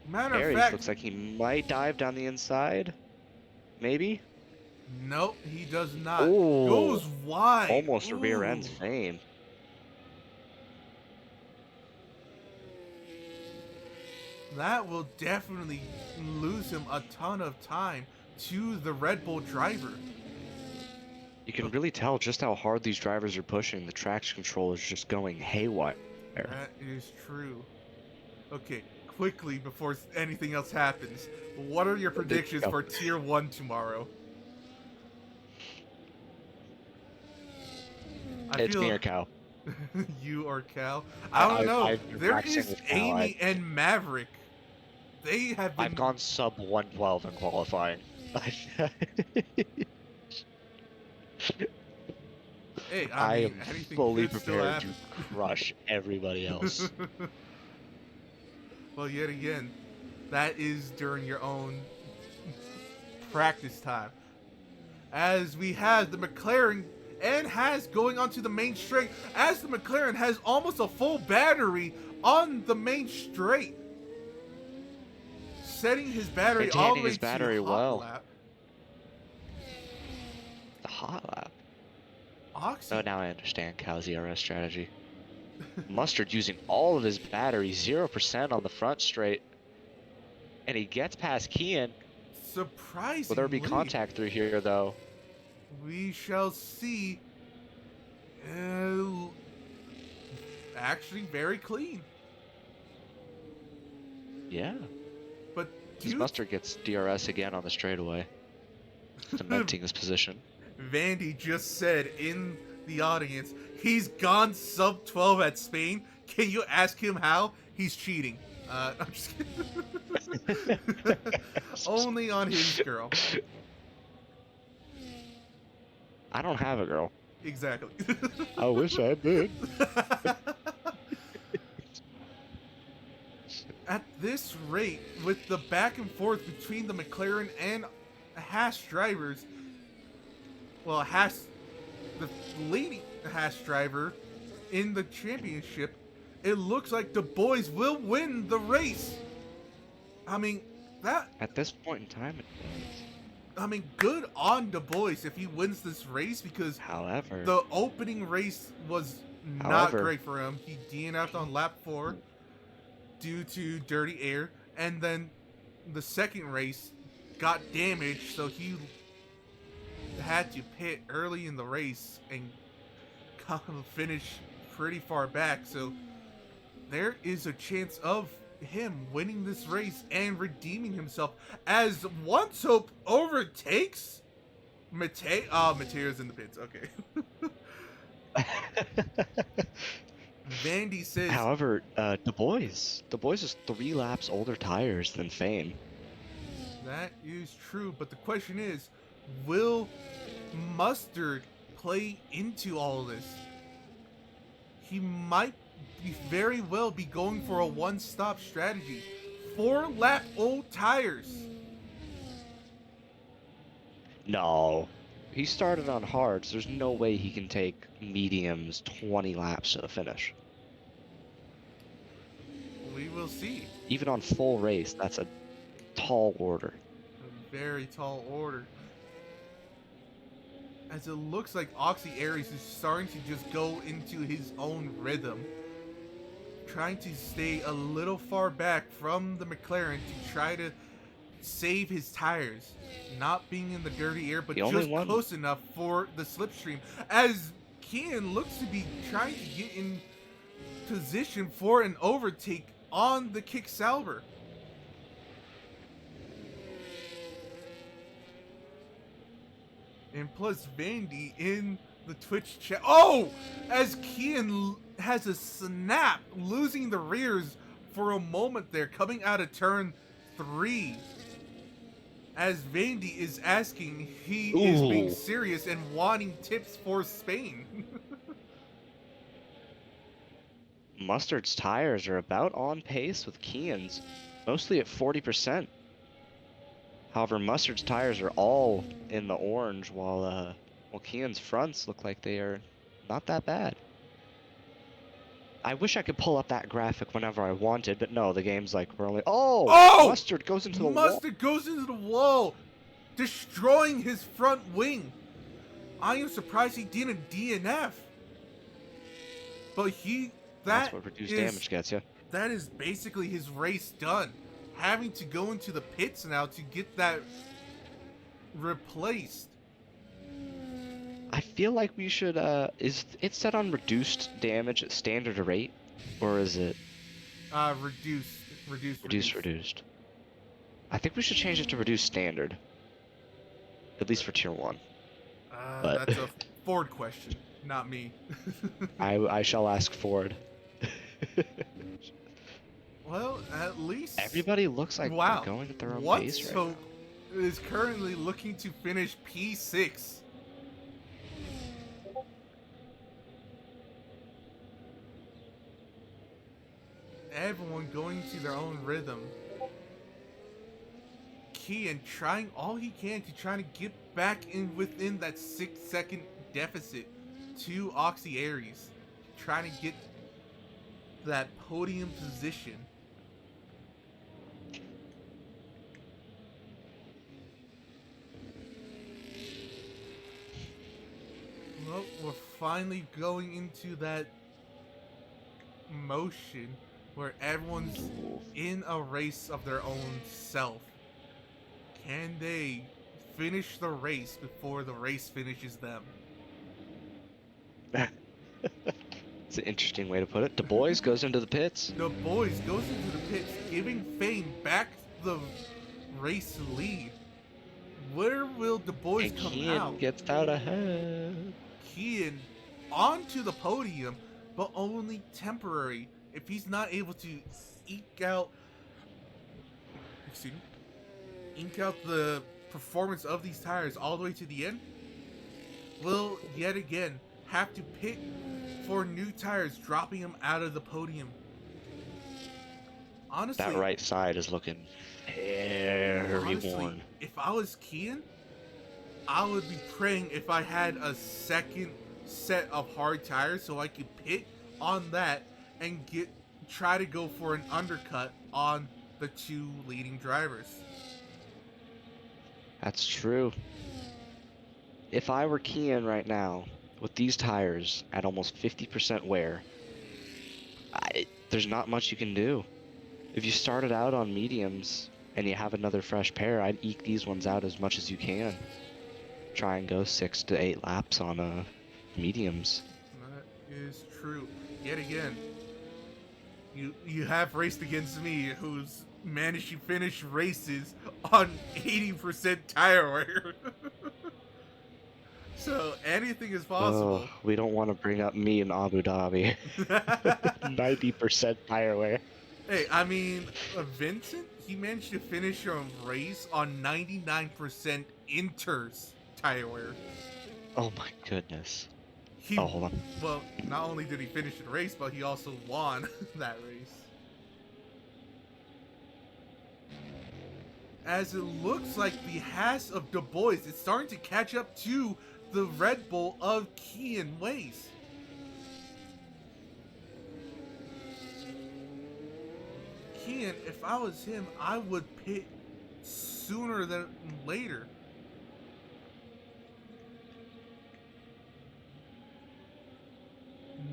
[SPEAKER 1] Matter
[SPEAKER 2] Aries
[SPEAKER 1] of fact,
[SPEAKER 2] looks like he might dive down the inside. Maybe?
[SPEAKER 1] Nope, he does not.
[SPEAKER 2] Ooh.
[SPEAKER 1] Goes wide.
[SPEAKER 2] Almost
[SPEAKER 1] Ooh.
[SPEAKER 2] rear ends Fame.
[SPEAKER 1] That will definitely lose him a ton of time to the Red Bull driver.
[SPEAKER 2] You can really tell just how hard these drivers are pushing. The traction control is just going haywire.
[SPEAKER 1] That is true. Okay, quickly before anything else happens, what are your predictions for Tier 1 tomorrow?
[SPEAKER 2] It's me or Cal.
[SPEAKER 1] You or Cal? I don't know.
[SPEAKER 2] I've been
[SPEAKER 1] There
[SPEAKER 2] practicing
[SPEAKER 1] is
[SPEAKER 2] with Cal.
[SPEAKER 1] Amy and Maverick. They have been...
[SPEAKER 2] I've gone sub 112 in qualifying.
[SPEAKER 1] Hey,
[SPEAKER 2] I
[SPEAKER 1] mean,
[SPEAKER 2] am
[SPEAKER 1] anything
[SPEAKER 2] fully
[SPEAKER 1] could still
[SPEAKER 2] prepared to
[SPEAKER 1] happen.
[SPEAKER 2] crush everybody else.
[SPEAKER 1] Well, yet again, that is during your own practice time. As we have the McLaren and has going onto the main straight, as the McLaren has almost a full battery on the main straight. Setting his battery all the way to hot lap.
[SPEAKER 2] The hot lap?
[SPEAKER 1] Oxy.
[SPEAKER 2] Oh, now I understand Cal's ERS strategy. Mustard using all of his battery, 0% on the front straight. And he gets past Kian.
[SPEAKER 1] Surprisingly.
[SPEAKER 2] Will there be contact through here, though?
[SPEAKER 1] We shall see. Actually, very clean.
[SPEAKER 2] Yeah.
[SPEAKER 1] But
[SPEAKER 2] Mustard gets DRS again on the straightaway, cementing his position.
[SPEAKER 1] Vandy just said in the audience, he's gone sub 12 at Spain. Can you ask him how? He's cheating. I'm just kidding. Only on his girl.
[SPEAKER 2] I don't have a girl.
[SPEAKER 1] Exactly.
[SPEAKER 2] I wish I did.
[SPEAKER 1] At this rate, with the back and forth between the McLaren and Haas drivers, well, Haas, the leading Haas driver in the championship, it looks like the boys will win the race. I mean, that...
[SPEAKER 2] At this point in time, it does.
[SPEAKER 1] I mean, good on the boys if he wins this race, because
[SPEAKER 2] however,
[SPEAKER 1] the opening race was not great for him. He DNF'd on lap 4 due to dirty air, and then the second race got damaged, so he had to pit early in the race and kind of finish pretty far back. So there is a chance of him winning this race and redeeming himself, as Once Hope overtakes Mateo's in the pits. Okay. Vandy says,
[SPEAKER 2] however, Du Bois is 3 laps older tires than Fame.
[SPEAKER 1] That is true, but the question is, will Mustard play into all of this? He might very well be going for a one-stop strategy. 4-lap old tires.
[SPEAKER 2] No. He started on hards. There's no way he can take mediums 20 laps to the finish.
[SPEAKER 1] We will see.
[SPEAKER 2] Even on full race, that's a tall order.
[SPEAKER 1] A very tall order. As it looks like Oxy Aries is starting to just go into his own rhythm. Trying to stay a little far back from the McLaren to try to save his tires. Not being in the dirty air, but just close enough for the slipstream. As Kian looks to be trying to get in position for an overtake on the Kick Sauber. And plus Vandy in the Twitch chat. Oh! As Kian has a snap, losing the rears for a moment there, coming out of turn 3. As Vandy is asking, he is being serious and wanting tips for Spain.
[SPEAKER 2] Mustard's tires are about on pace with Kian's, mostly at 40%. However, Mustard's tires are all in the orange, while Kian's fronts look like they are not that bad. I wish I could pull up that graphic whenever I wanted, but no, the game's like, we're only... Oh! Mustard goes into the wall.
[SPEAKER 1] Mustard goes into the wall, destroying his front wing. I am surprised he didn't DNF. But
[SPEAKER 2] that's what reduced damage gets you.
[SPEAKER 1] That is basically his race done. Having to go into the pits now to get that replaced.
[SPEAKER 2] I feel like we should, is it set on reduced damage at standard rate? Or is it reduced? I think we should change it to reduced standard. At least for tier 1. But
[SPEAKER 1] That's a Ford question, not me.
[SPEAKER 2] I shall ask Ford.
[SPEAKER 1] Well, at least
[SPEAKER 2] Everybody looks like
[SPEAKER 1] wow.
[SPEAKER 2] they're going at their own
[SPEAKER 1] What's
[SPEAKER 2] pace right
[SPEAKER 1] Hope is currently looking to finish P6. Everyone going to their own rhythm. Kian trying all he can to try to get back in within that 6-second deficit to Oxy Aries. Trying to get that podium position. Well, we're finally going into that motion where everyone's in a race of their own self. Can they finish the race before the race finishes them?
[SPEAKER 2] It's an interesting way to put it. Du Bois goes into the pits.
[SPEAKER 1] Du Bois goes into the pits, giving Fame back the race lead. Where will Du Bois
[SPEAKER 2] And
[SPEAKER 1] come
[SPEAKER 2] Kian
[SPEAKER 1] out?
[SPEAKER 2] gets out ahead.
[SPEAKER 1] Kian onto the podium, but only temporary. If he's not able to eke out the performance of these tires all the way to the end, will yet again have to pit for new tires, dropping him out of the podium. Honestly,
[SPEAKER 2] That right side is looking very worn.
[SPEAKER 1] if I was Kian, I would be praying if I had a second set of hard tires so I could pit on that and try to go for an undercut on the two leading drivers.
[SPEAKER 2] That's true. If I were Kian right now, with these tires at almost 50% wear, there's not much you can do. If you started out on mediums and you have another fresh pair, I'd eke these ones out as much as you can. Try and go 6 to 8 laps on mediums.
[SPEAKER 1] That is true. Yet again, you have raced against me, who's managed to finish races on 80% tire wear. So anything is possible.
[SPEAKER 2] We don't want to bring up me in Abu Dhabi. 90% tire wear.
[SPEAKER 1] Hey, I mean, Vincent, he managed to finish a race on 99% Inter's tire wear.
[SPEAKER 2] Oh my goodness.
[SPEAKER 1] Oh,
[SPEAKER 2] hold on.
[SPEAKER 1] Well, not only did he finish the race, but he also won that race. As it looks like the Haas of Du Bois is starting to catch up to the Red Bull of Kian Ways. Kian, if I was him, I would pit sooner than later.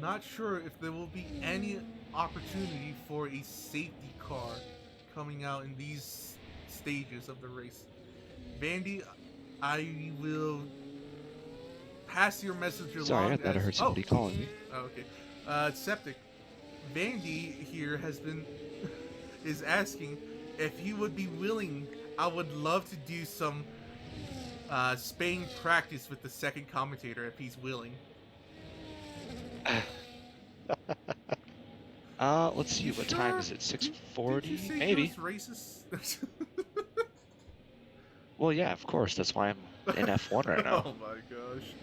[SPEAKER 1] Not sure if there will be any opportunity for a safety car coming out in these stages of the race. Vandy, I will pass your message along.
[SPEAKER 2] Sorry, I thought I heard somebody calling me.
[SPEAKER 1] Oh, okay. Septic. Vandy here is asking if he would be willing. I would love to do some Spain practice with the second commentator if he's willing.
[SPEAKER 2] Let's see, what time is it? 6:40? Maybe.
[SPEAKER 1] Racist?
[SPEAKER 2] Well, yeah, of course. That's why I'm in F1 right now.
[SPEAKER 1] Oh my gosh.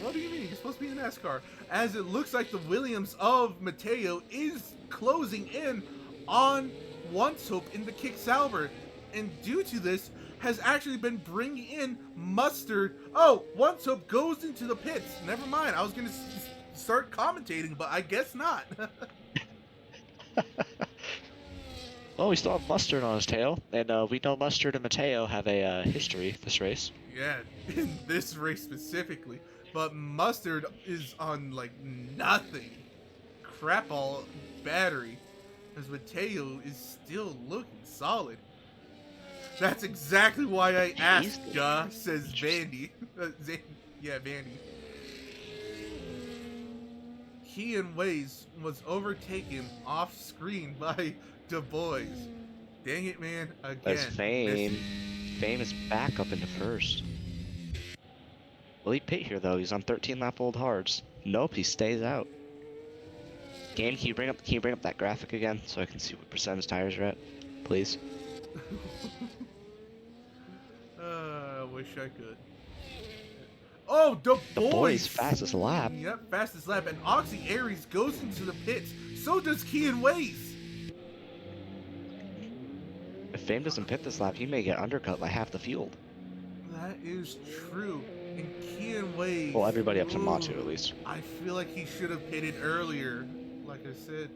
[SPEAKER 1] What do you mean? You're supposed to be in NASCAR. As it looks like the Williams of Mateo is closing in on Once Hope in the Kick Sauber. And due to this, has actually been bringing in Mustard. Oh, Once Hope goes into the pits. Never mind. I was going to start commentating, but I guess not.
[SPEAKER 2] Well, we still have Mustard on his tail, and we know Mustard and Mateo have a history this race.
[SPEAKER 1] Yeah, in this race specifically. But Mustard is on, like, nothing. Crap all battery. As Mateo is still looking solid. That's exactly why I asked, says Vandy. Yeah, Vandy. Kian Ways was overtaken off screen by Du Bois. Dang it, man!
[SPEAKER 2] There's
[SPEAKER 1] Again,
[SPEAKER 2] Fame.
[SPEAKER 1] missing.
[SPEAKER 2] Fame is back up into first. Will he pit here though? He's on 13 lap old hards. Nope, he stays out. Game, can you bring up that graphic again so I can see what percent his tires are at, please?
[SPEAKER 1] I wish I could. Oh, Du Bois!
[SPEAKER 2] Fastest lap.
[SPEAKER 1] Yep, fastest lap. And Oxy Aries goes into the pits. So does Kian Ways.
[SPEAKER 2] If Fame doesn't pit this lap, he may get undercut by half the field.
[SPEAKER 1] That is true. And Kian Ways.
[SPEAKER 2] Well, everybody up to Matu at least.
[SPEAKER 1] I feel like he should have pitted earlier. Like I said.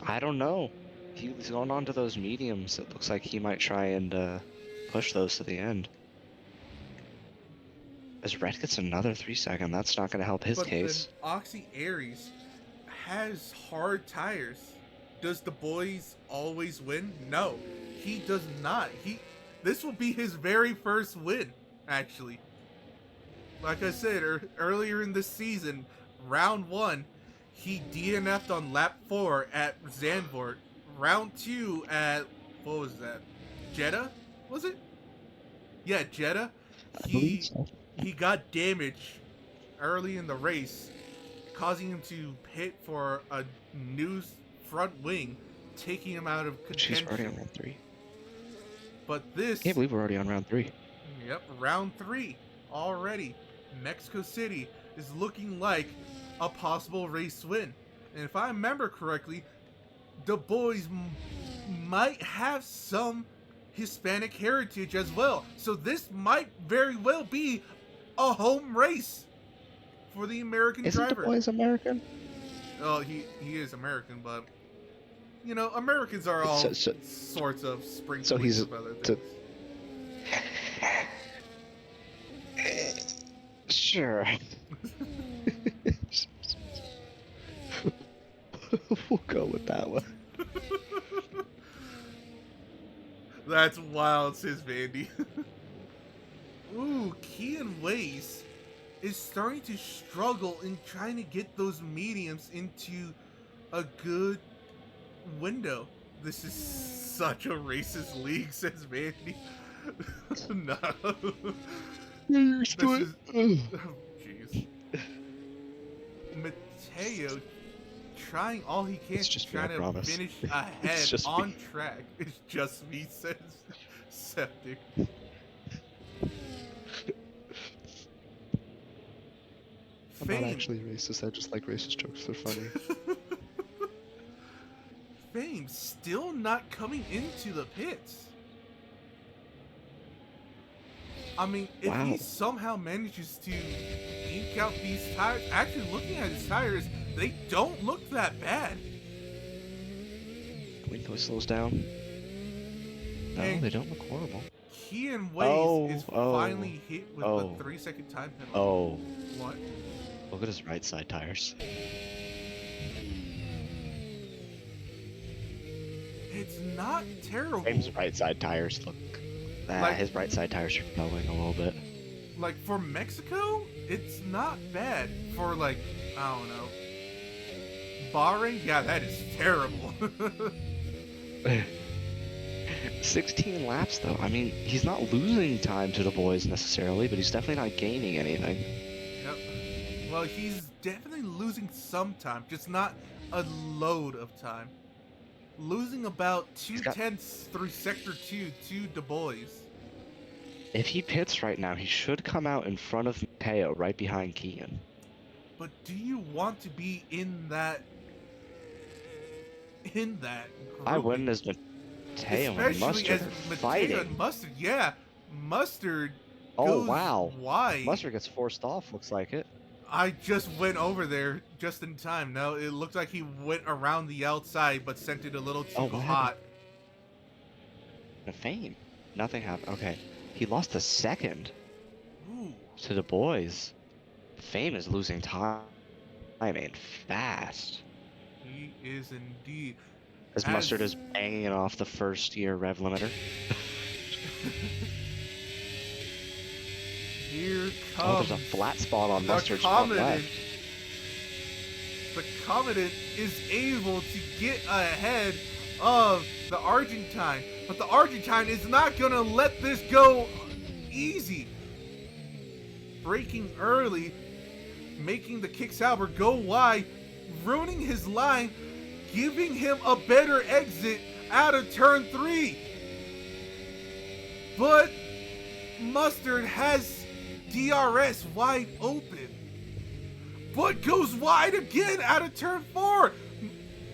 [SPEAKER 2] I don't know. He's going on to those mediums. It looks like he might try and push those to the end. As Red gets another 3 second, that's not going to help his case.
[SPEAKER 1] Then Oxy Aries has hard tires. Does Du Bois always win? No, he does not. This will be his very first win, actually. Like I said earlier in this season, round 1, he DNF'd on lap 4 at Zandvoort. Round 2 at, what was that? Jeddah? Was it? Yeah, Jeddah.
[SPEAKER 2] I believe so.
[SPEAKER 1] He got damage early in the race, causing him to pit for a new front wing, taking him out of contention.
[SPEAKER 2] She's already on round 3.
[SPEAKER 1] But this...
[SPEAKER 2] I can't believe we're already on round 3.
[SPEAKER 1] Yep, round 3 already. Mexico City is looking like a possible race win. And if I remember correctly, Du Bois might have some Hispanic heritage as well. So this might very well be a home race for the American driver.
[SPEAKER 2] Isn't Du Bois American?
[SPEAKER 1] Oh, he is American, but you know, Americans are all sorts of sprinklings of other things.
[SPEAKER 2] Sure. We'll go with that one.
[SPEAKER 1] That's wild, says Vandy. Ooh, Kian Ways is starting to struggle in trying to get those mediums into a good window. This is such a racist league, says Vandy. No.
[SPEAKER 2] You're still
[SPEAKER 1] Jeez. Mateo trying all he can to try to finish ahead on track. It's just me, says Septic.
[SPEAKER 2] I'm not actually racist, I just like racist jokes, they're funny.
[SPEAKER 1] Fame still not coming into the pits. I mean, if he somehow manages to ink out these tires, actually looking at his tires, they don't look that bad.
[SPEAKER 2] Winko slows down. No, they don't look horrible.
[SPEAKER 1] Kian Ways is finally hit with a 3-second time penalty.
[SPEAKER 2] Oh.
[SPEAKER 1] What?
[SPEAKER 2] Look at his right side tires.
[SPEAKER 1] It's not terrible.
[SPEAKER 2] Fame's right side tires look... his right side tires are going a little bit.
[SPEAKER 1] Like, for Mexico, it's not bad. For, like, I don't know, Bahrain? Yeah, that is terrible.
[SPEAKER 2] 16 laps, though. I mean, he's not losing time to Du Bois necessarily, but he's definitely not gaining anything.
[SPEAKER 1] Yep. Well, he's definitely losing some time, just not a load of time. Losing about 2/10 through Sector 2 to Du Bois.
[SPEAKER 2] If he pits right now, he should come out in front of Mateo, right behind Kian.
[SPEAKER 1] But do you want to be in that group?
[SPEAKER 2] I wouldn't as Mateo and Mustard are fighting.
[SPEAKER 1] And Mustard, yeah. Mustard
[SPEAKER 2] goes
[SPEAKER 1] wide.
[SPEAKER 2] Mustard gets forced off, looks like it.
[SPEAKER 1] I just went over there just in time. No, it looked like he went around the outside, but sent it a little too hot.
[SPEAKER 2] The Fame. Nothing happened. Okay. He lost a second.
[SPEAKER 1] Ooh.
[SPEAKER 2] To Du Bois. Fame is losing time. I mean, fast.
[SPEAKER 1] He is indeed.
[SPEAKER 2] As Mustard is banging it off the first year rev limiter.
[SPEAKER 1] Here comes.
[SPEAKER 2] Oh, there's a flat spot on Mustard's front left.
[SPEAKER 1] the Commandant is able to get ahead of the Argentine. But the Argentine is not going to let this go easy. Braking early, making the kick Sauber go wide, ruining his line, giving him a better exit out of turn 3. But Mustard has DRS wide open, but goes wide again out of turn 4.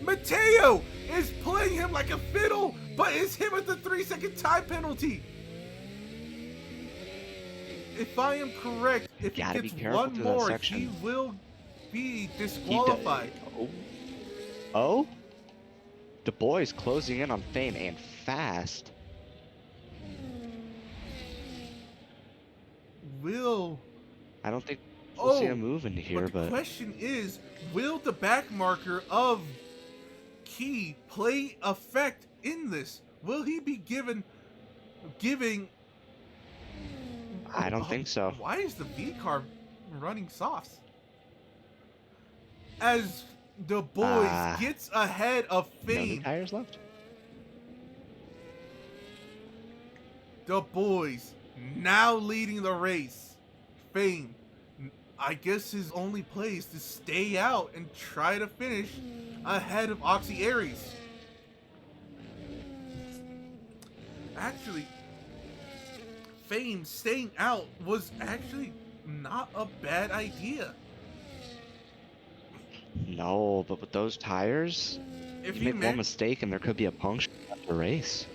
[SPEAKER 1] Mateo is playing him like a fiddle, but is hit with the 3-second time penalty. If I am correct, if he gets one more, he will be disqualified.
[SPEAKER 2] Oh? Du Bois closing in on Fame and fast.
[SPEAKER 1] I
[SPEAKER 2] don't think we'll see a move in here,
[SPEAKER 1] but the question is, will the back marker of Key play effect in this? Will he be giving?
[SPEAKER 2] I don't think so.
[SPEAKER 1] Why is the V car running softs? As Du Bois gets ahead of Fame.
[SPEAKER 2] No tires left.
[SPEAKER 1] Du Bois now leading the race. Fame, I guess his only play is to stay out and try to finish ahead of Oxy Aries. Actually, Fame staying out was actually not a bad idea.
[SPEAKER 2] No, but with those tires,
[SPEAKER 1] if
[SPEAKER 2] you make one mistake and there could be a puncture at the race.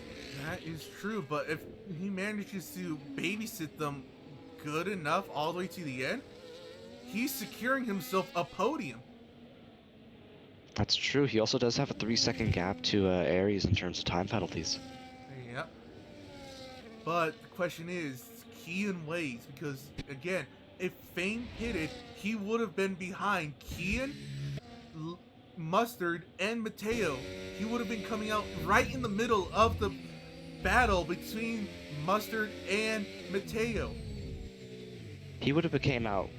[SPEAKER 1] That is true, but if he manages to babysit them good enough all the way to the end, he's securing himself a podium.
[SPEAKER 2] That's true. He also does have a 3-second gap to Aries in terms of time penalties.
[SPEAKER 1] Yep. But the question is, Kian ways, because again, if Fame pitted, he would have been behind Kian, Mustard, and Mateo. He would have been coming out right in the middle of the battle between Mustard and Mateo.
[SPEAKER 2] He would have came out,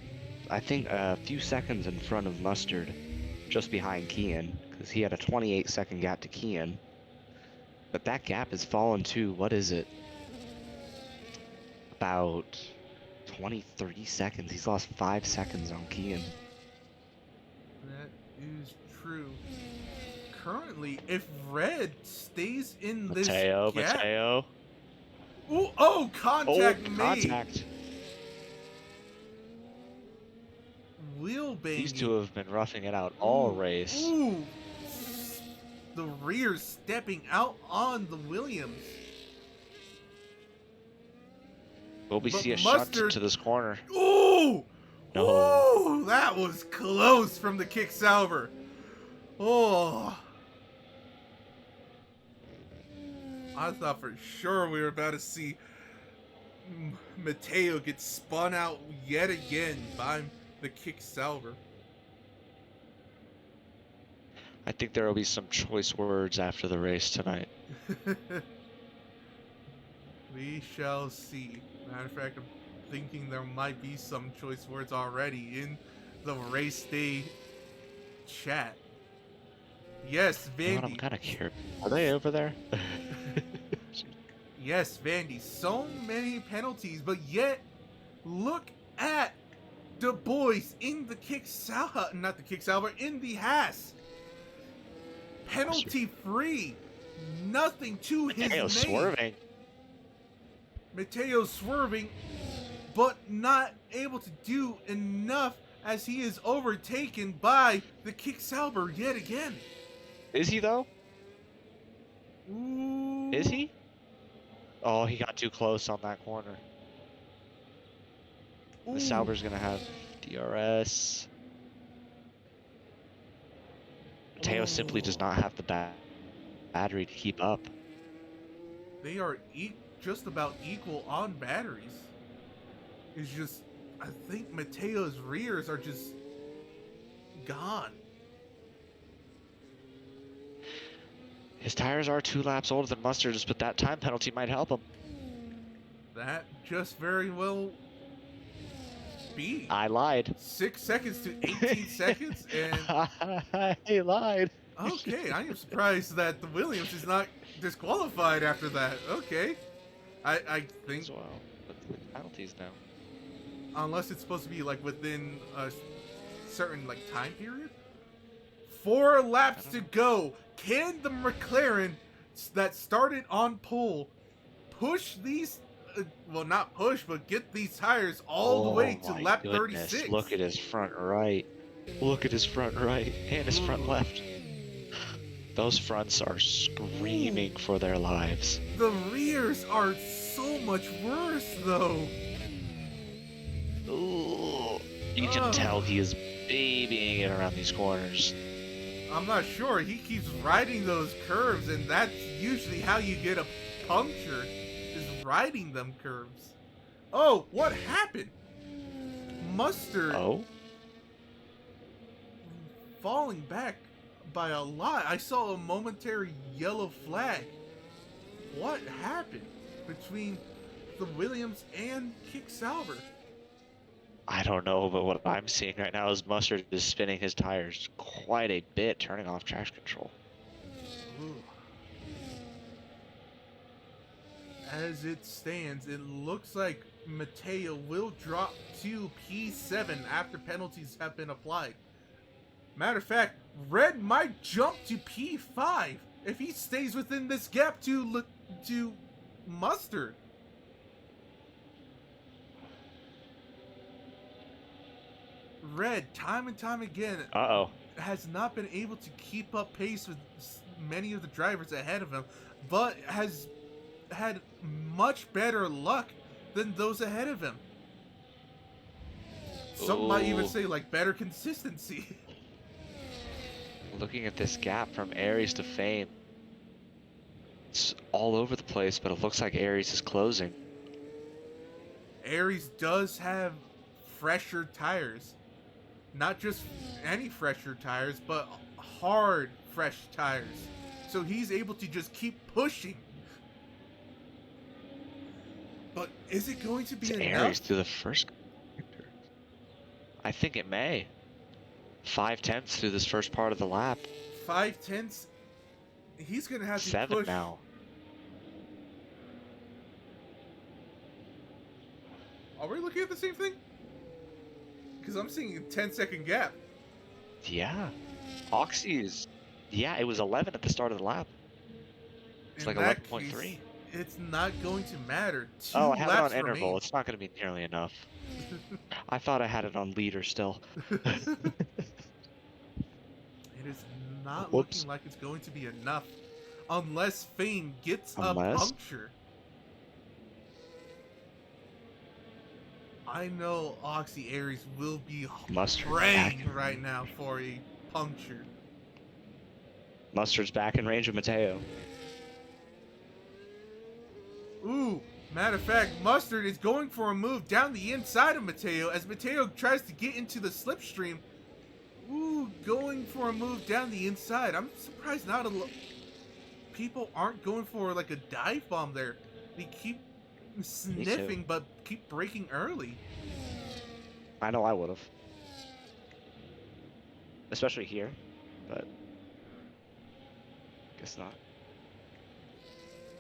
[SPEAKER 2] I think, a few seconds in front of Mustard, just behind Kian, because he had a 28-second gap to Kian. But that gap has fallen to, what is it? About 20-30 seconds. He's lost 5 seconds on Kian.
[SPEAKER 1] That is true. Currently, if Red stays in this gap...
[SPEAKER 2] Mateo.
[SPEAKER 1] Ooh, oh, contact made.
[SPEAKER 2] Contact.
[SPEAKER 1] Wheel banging.
[SPEAKER 2] These two have been roughing it out all race.
[SPEAKER 1] Ooh. The rear stepping out on the Williams.
[SPEAKER 2] Will we see a shot to this corner?
[SPEAKER 1] Ooh!
[SPEAKER 2] No.
[SPEAKER 1] Ooh, that was close from the kick Sauber. Oh. I thought for sure we were about to see Mateo get spun out yet again by the kick Sauber.
[SPEAKER 2] I think there will be some choice words after the race tonight.
[SPEAKER 1] We shall see. Matter of fact, I'm thinking there might be some choice words already in the race day chat. Yes, Vandy.
[SPEAKER 2] You know what, I'm kind of curious. Are they over there?
[SPEAKER 1] Yes, Vandy. So many penalties, but yet look at Du Bois in the kick Sauber, not the kick Sauber, in the Haas. Penalty free. Nothing to his name.
[SPEAKER 2] Swerving.
[SPEAKER 1] Mateo swerving, but not able to do enough as he is overtaken by the kick Sauber yet again.
[SPEAKER 2] Is he though?
[SPEAKER 1] Ooh.
[SPEAKER 2] Is he? Oh, he got too close on that corner.
[SPEAKER 1] Ooh.
[SPEAKER 2] The Sauber's gonna have DRS. Mateo simply does not have the battery to keep up.
[SPEAKER 1] They are just about equal on batteries. It's just, I think Mateo's rears are just gone.
[SPEAKER 2] His tires are 2 laps older than Mustard's, but that time penalty might help him.
[SPEAKER 1] That just very well speed.
[SPEAKER 2] I lied.
[SPEAKER 1] 6 seconds to 18 seconds, and
[SPEAKER 2] I lied.
[SPEAKER 1] okay, I am surprised that the Williams is not disqualified after that. Okay, I think
[SPEAKER 2] As well. But the penalties now.
[SPEAKER 1] unless it's supposed to be like within a certain like time period. 4 laps to go. Can the McLaren that started on pole push these? Well, not push, but get these tires all the way to
[SPEAKER 2] my
[SPEAKER 1] lap
[SPEAKER 2] goodness.
[SPEAKER 1] 36.
[SPEAKER 2] Look at his front right. Look at his front right and his front left. Those fronts are screaming for their lives.
[SPEAKER 1] The rears are so much worse, though.
[SPEAKER 2] Ooh, you can tell he is babying it around these corners.
[SPEAKER 1] I'm not sure. He keeps riding those curves, and that's usually how you get a puncture, is riding them curves. Oh, what happened? Mustard falling back by a lot. I saw a momentary yellow flag. What happened between the Williams and Kick Sauber?
[SPEAKER 2] I don't know, but what I'm seeing right now is Mustard is spinning his tires quite a bit, turning off traction control.
[SPEAKER 1] Ooh. As it stands, it looks like Mateo will drop to P7 after penalties have been applied. Matter of fact, Red might jump to P5 if he stays within this gap to Mustard. Red, time and time again, has not been able to keep up pace with many of the drivers ahead of him, but has had much better luck than those ahead of him. Some might even say, like, better consistency.
[SPEAKER 2] Looking at this gap from Aries to Fame, it's all over the place, but it looks like Aries is closing.
[SPEAKER 1] Aries does have fresher tires. Not just any fresher tires, but hard, fresh tires. So he's able to just keep pushing. But is it going to be enough?
[SPEAKER 2] Aries through the first. I think it may. 5/10 through this first part of the lap.
[SPEAKER 1] 5/10. He's gonna have to
[SPEAKER 2] 7
[SPEAKER 1] push.
[SPEAKER 2] now.
[SPEAKER 1] Are we looking at the same thing? Because I'm seeing a 10-second gap.
[SPEAKER 2] Yeah. Oxy's. Yeah, it was 11 at the start of the lap. It's like
[SPEAKER 1] In that
[SPEAKER 2] 11.3.
[SPEAKER 1] case, it's not going to matter.
[SPEAKER 2] Oh, I have it on
[SPEAKER 1] laps
[SPEAKER 2] interval.
[SPEAKER 1] remain.
[SPEAKER 2] It's not going to be nearly enough. I thought I had it on leader still.
[SPEAKER 1] It is not looking like it's going to be enough. Unless Fame gets a puncture. I know Oxy Aries will be praying right now for a puncture.
[SPEAKER 2] Mustard's back in range of Mateo.
[SPEAKER 1] Ooh, matter of fact, Mustard is going for a move down the inside of Mateo as Mateo tries to get into the slipstream. Ooh, going for a move down the inside. I'm surprised not people aren't going for like a dive bomb there. They keep sniffing but keep braking early.
[SPEAKER 2] I know I would have. Especially here, but guess not.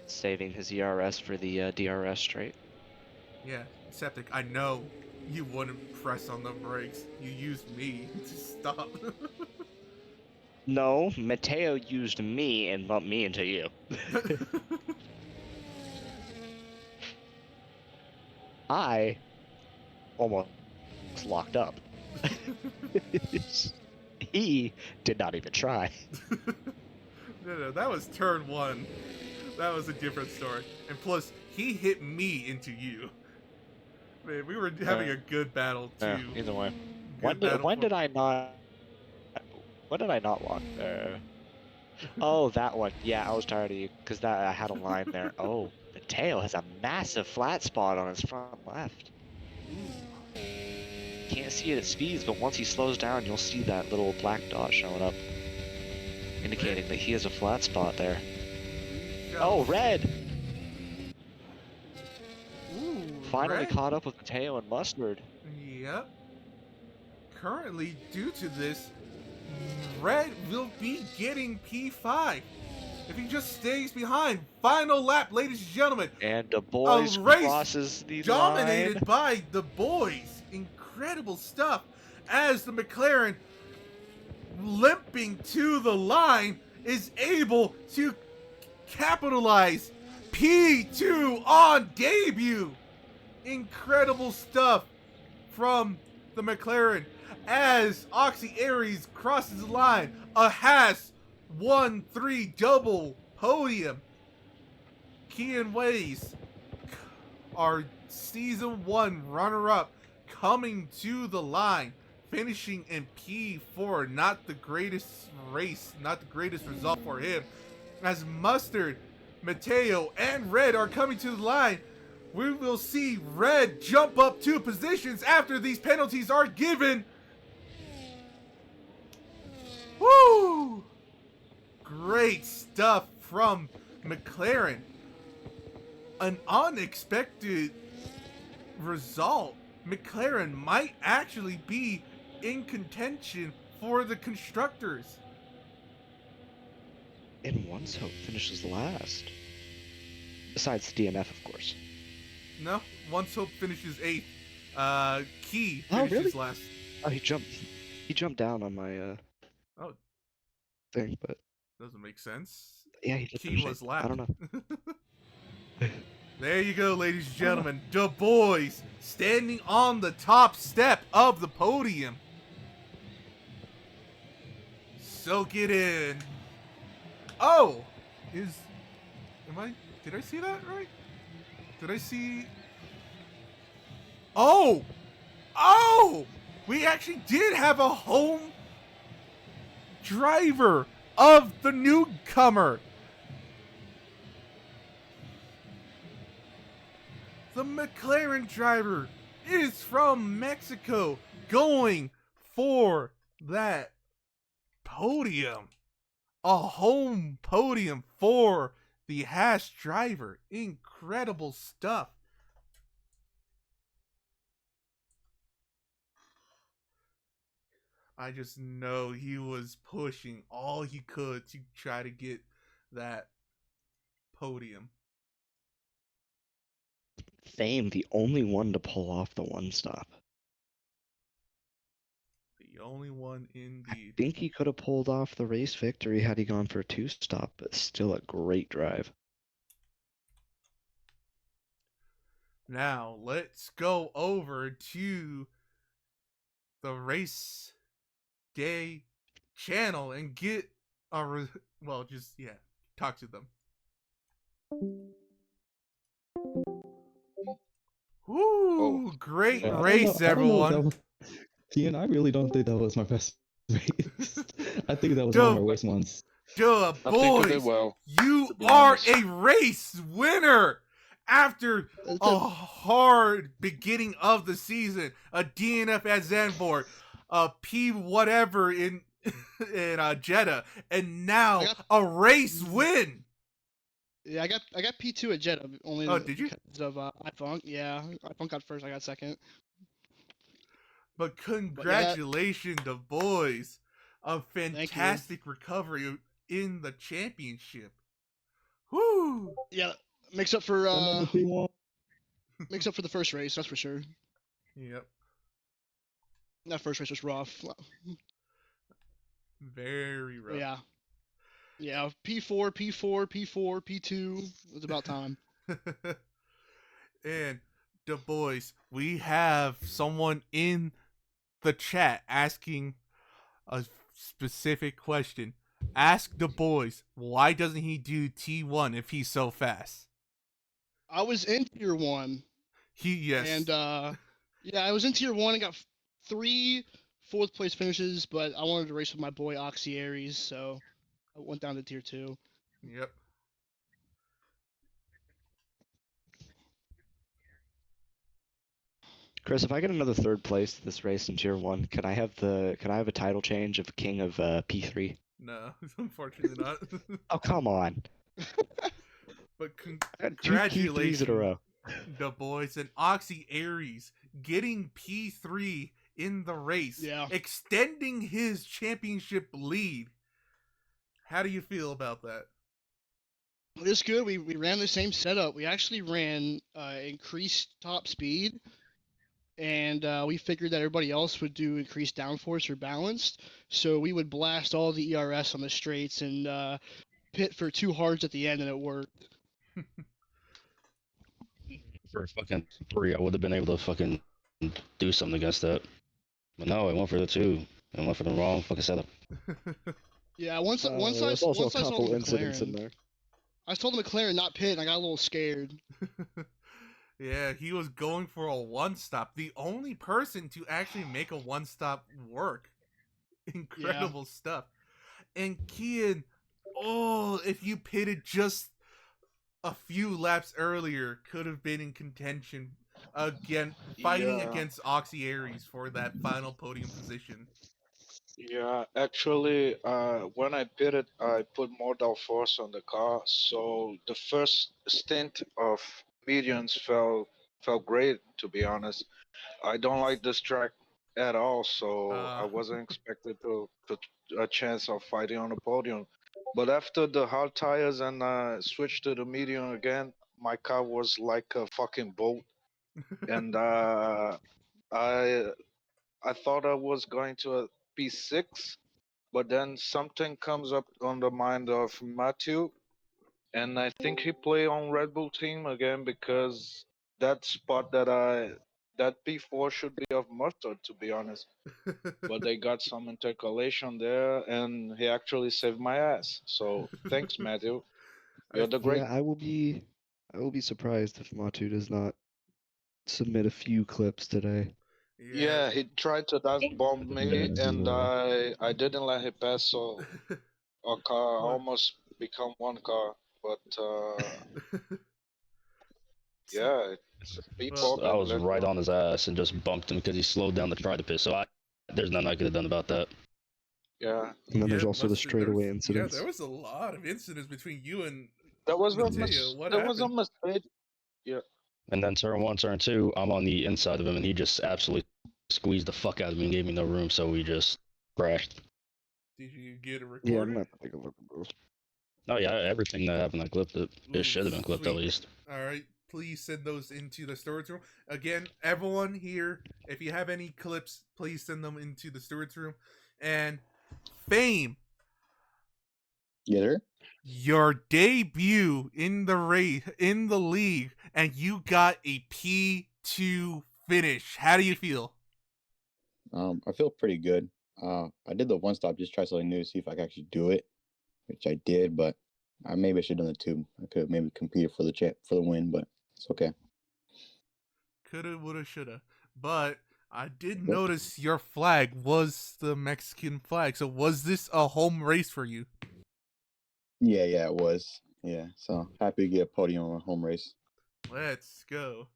[SPEAKER 2] Saving his ERS for the DRS straight.
[SPEAKER 1] Yeah, Septic, I know you wouldn't press on the brakes. You used me to stop.
[SPEAKER 2] No, Mateo used me and bumped me into you. I almost locked up. He did not even try.
[SPEAKER 1] No, that was turn 1. That was a different story. And plus, he hit me into you. Man, we were having a good battle too.
[SPEAKER 2] Either way. When did I not lock there? Oh, that one. Yeah, I was tired of you because I had a line there. Oh, Mateo has a massive flat spot on his front left. Can't see it at speeds, but once he slows down, you'll see that little black dot showing up, indicating that he has a flat spot there. Oh, red!
[SPEAKER 1] Ooh,
[SPEAKER 2] finally caught up with Mateo and Mustard.
[SPEAKER 1] Yep. Currently, due to this, Red will be getting P5 if he just stays behind. Final lap, ladies and gentlemen.
[SPEAKER 2] And the boys
[SPEAKER 1] A race
[SPEAKER 2] crosses the
[SPEAKER 1] dominated
[SPEAKER 2] line.
[SPEAKER 1] by the boys. Incredible stuff as the McLaren, limping to the line, is able to capitalize P2 on debut. Incredible stuff from the McLaren as Oxy Aries crosses the line. A Haas 1-3 double podium. Kian Ways, our season 1 runner-up, coming to the line, finishing in P4. Not the greatest race, not the greatest result for him. As Mustard, Mateo, and Red are coming to the line, we will see Red jump up 2 positions after these penalties are given. Woo! Great stuff from McLaren. An unexpected result. McLaren might actually be in contention for the constructors.
[SPEAKER 2] And Once Hope finishes last. Besides the DNF, of course.
[SPEAKER 1] No, Once Hope finishes 8th. Key
[SPEAKER 2] Oh,
[SPEAKER 1] finishes
[SPEAKER 2] really?
[SPEAKER 1] last.
[SPEAKER 2] Oh, he jumped down on my
[SPEAKER 1] Oh,
[SPEAKER 2] thing, but
[SPEAKER 1] doesn't make sense.
[SPEAKER 2] yeah, he did
[SPEAKER 1] Key
[SPEAKER 2] finish
[SPEAKER 1] was
[SPEAKER 2] eighth.
[SPEAKER 1] last.
[SPEAKER 2] I don't know.
[SPEAKER 1] There you go, ladies and gentlemen. The boys standing on the top step of the podium. Soak it in. Oh, did I see that right? Did I see? Oh, we actually did have a home driver of the newcomer. The McLaren driver is from Mexico, going for that podium. A home podium for the Haas driver. Incredible stuff. I just know he was pushing all he could to try to get that podium.
[SPEAKER 2] Fame, the only one to pull off the one stop.
[SPEAKER 1] The only one
[SPEAKER 2] I
[SPEAKER 1] indeed.
[SPEAKER 2] think he could have pulled off the race victory had he gone for a 2-stop, but still a great drive.
[SPEAKER 1] Now, let's go over to the race day channel and get a talk to them. Woo! Great race, everyone.
[SPEAKER 3] Ian, I really don't think that was my best race. I think that was one of my worst ones.
[SPEAKER 1] Duh,
[SPEAKER 4] I think I did
[SPEAKER 1] boys,
[SPEAKER 4] well.
[SPEAKER 1] you
[SPEAKER 4] to be
[SPEAKER 1] are
[SPEAKER 4] honest.
[SPEAKER 1] a race winner after a hard beginning of the season. A DNF at Zandvoort, a P whatever in Jeddah, and now a race win.
[SPEAKER 5] Yeah, I got P2 at Jeddah. Only
[SPEAKER 1] Oh, did you?
[SPEAKER 5] Because of iFunk. Yeah, iFunk got first. I got second.
[SPEAKER 1] But congratulations, the boys. A fantastic recovery in the championship. Woo!
[SPEAKER 5] Yeah, makes up for
[SPEAKER 3] Another P1.
[SPEAKER 5] makes up for the first race. That's for sure.
[SPEAKER 1] Yep.
[SPEAKER 5] That first race was rough.
[SPEAKER 1] Very rough.
[SPEAKER 5] Yeah. Yeah, P4, P4, P4, P2. It was about time.
[SPEAKER 1] And the boys, we have someone in the chat asking a specific question. Ask the boys, why doesn't he do T1 if he's so fast?
[SPEAKER 5] I was in tier 1.
[SPEAKER 1] Yes.
[SPEAKER 5] And yeah, I was in tier 1 and got 3 fourth place finishes, but I wanted to race with my boy Oxy Aries, so I went down to tier 2.
[SPEAKER 1] Yep.
[SPEAKER 2] Chris, if I get another 3rd place this race in Tier 1, can I have a title change of King of P3?
[SPEAKER 1] No, unfortunately not.
[SPEAKER 2] Oh, come on.
[SPEAKER 1] But
[SPEAKER 2] I got 2 P3s in a row.
[SPEAKER 1] the boys and Oxy Aries getting P3 in the race,
[SPEAKER 5] Yeah.
[SPEAKER 1] extending his championship lead. How do you feel about that?
[SPEAKER 5] It's good. We ran the same setup. We actually ran increased top speed, and we figured that everybody else would do increased downforce or balanced. So we would blast all the ERS on the straights and pit for 2 hards at the end, and it worked.
[SPEAKER 3] For fucking 3, I would have been able to fucking do something against that. But no, I went for the 2. I went for the wrong fucking setup.
[SPEAKER 5] Yeah, once I
[SPEAKER 4] There's also
[SPEAKER 5] once
[SPEAKER 4] a
[SPEAKER 5] I saw
[SPEAKER 4] couple
[SPEAKER 5] the
[SPEAKER 4] incidents in
[SPEAKER 5] McLaren,
[SPEAKER 4] there.
[SPEAKER 5] I told the McLaren not pit, and I got a little scared.
[SPEAKER 1] Yeah, he was going for a one-stop. The only person to actually make a one-stop work. Incredible stuff. And Kian, oh, if you pitted just a few laps earlier, could have been in contention again, fighting
[SPEAKER 6] Yeah.
[SPEAKER 1] against Oxy Aries for that final podium position.
[SPEAKER 6] Yeah, actually, when I pitted, I put more downforce on the car, so the first stint of mediums felt great, to be honest. I don't like this track at all, so I wasn't expected to a chance of fighting on the podium. But after the hard tires and switched to the medium again, my car was like a fucking boat, and I I thought I was going to a P6, but then something comes up on the mind of Matthew, and I think he play on Red Bull team again because that spot that P4 should be of Mustard, to be honest. But they got some intercalation there, and he actually saved my ass. So thanks, Matthew. You're the great.
[SPEAKER 4] Yeah, I will be surprised if Matu does not submit a few clips today.
[SPEAKER 6] Yeah, he tried to dive bomb me, and I didn't let him pass, so our car almost become one car. But yeah, it's people
[SPEAKER 3] I
[SPEAKER 6] can
[SPEAKER 3] was
[SPEAKER 6] let
[SPEAKER 3] right
[SPEAKER 6] go.
[SPEAKER 3] on his ass and just bumped him because he slowed down to try to piss. So there's nothing I could have done about that.
[SPEAKER 6] Yeah,
[SPEAKER 4] And then there's also the
[SPEAKER 1] Mustard,
[SPEAKER 4] straightaway
[SPEAKER 1] Yeah,
[SPEAKER 4] incidents.
[SPEAKER 1] there was a lot of incidents between you and
[SPEAKER 6] that was
[SPEAKER 1] Mateo. What
[SPEAKER 6] there was a
[SPEAKER 1] happened?
[SPEAKER 6] mistake. Yeah,
[SPEAKER 3] And then turn 1, turn 2, I'm on the inside of him, and he just absolutely squeezed the fuck out of me and gave me no room, so we just crashed.
[SPEAKER 1] Did you get a
[SPEAKER 4] Yeah, I'm
[SPEAKER 1] recording?
[SPEAKER 4] gonna have to take a look at those.
[SPEAKER 3] Oh yeah, everything that happened, I clipped it.
[SPEAKER 1] Ooh,
[SPEAKER 3] It should have been clipped at
[SPEAKER 1] sweet.
[SPEAKER 3] least.
[SPEAKER 1] All right, please send those into the storage room. Again, everyone here, if you have any clips, please send them into the storage room. And Fame,
[SPEAKER 7] Get her?
[SPEAKER 1] your debut in the league, and you got a P2 finish. How do you feel?
[SPEAKER 7] I feel pretty good. I did the one stop, just try something new to see if I could actually do it, which I did, but maybe I should have done the 2. I could maybe compete for the win, but it's okay.
[SPEAKER 1] Coulda, woulda, shoulda. But I did
[SPEAKER 7] Yep.
[SPEAKER 1] notice your flag was the Mexican flag. So was this a home race for you?
[SPEAKER 7] Yeah, it was. Yeah, so happy to get a podium on a home race.
[SPEAKER 1] Let's go.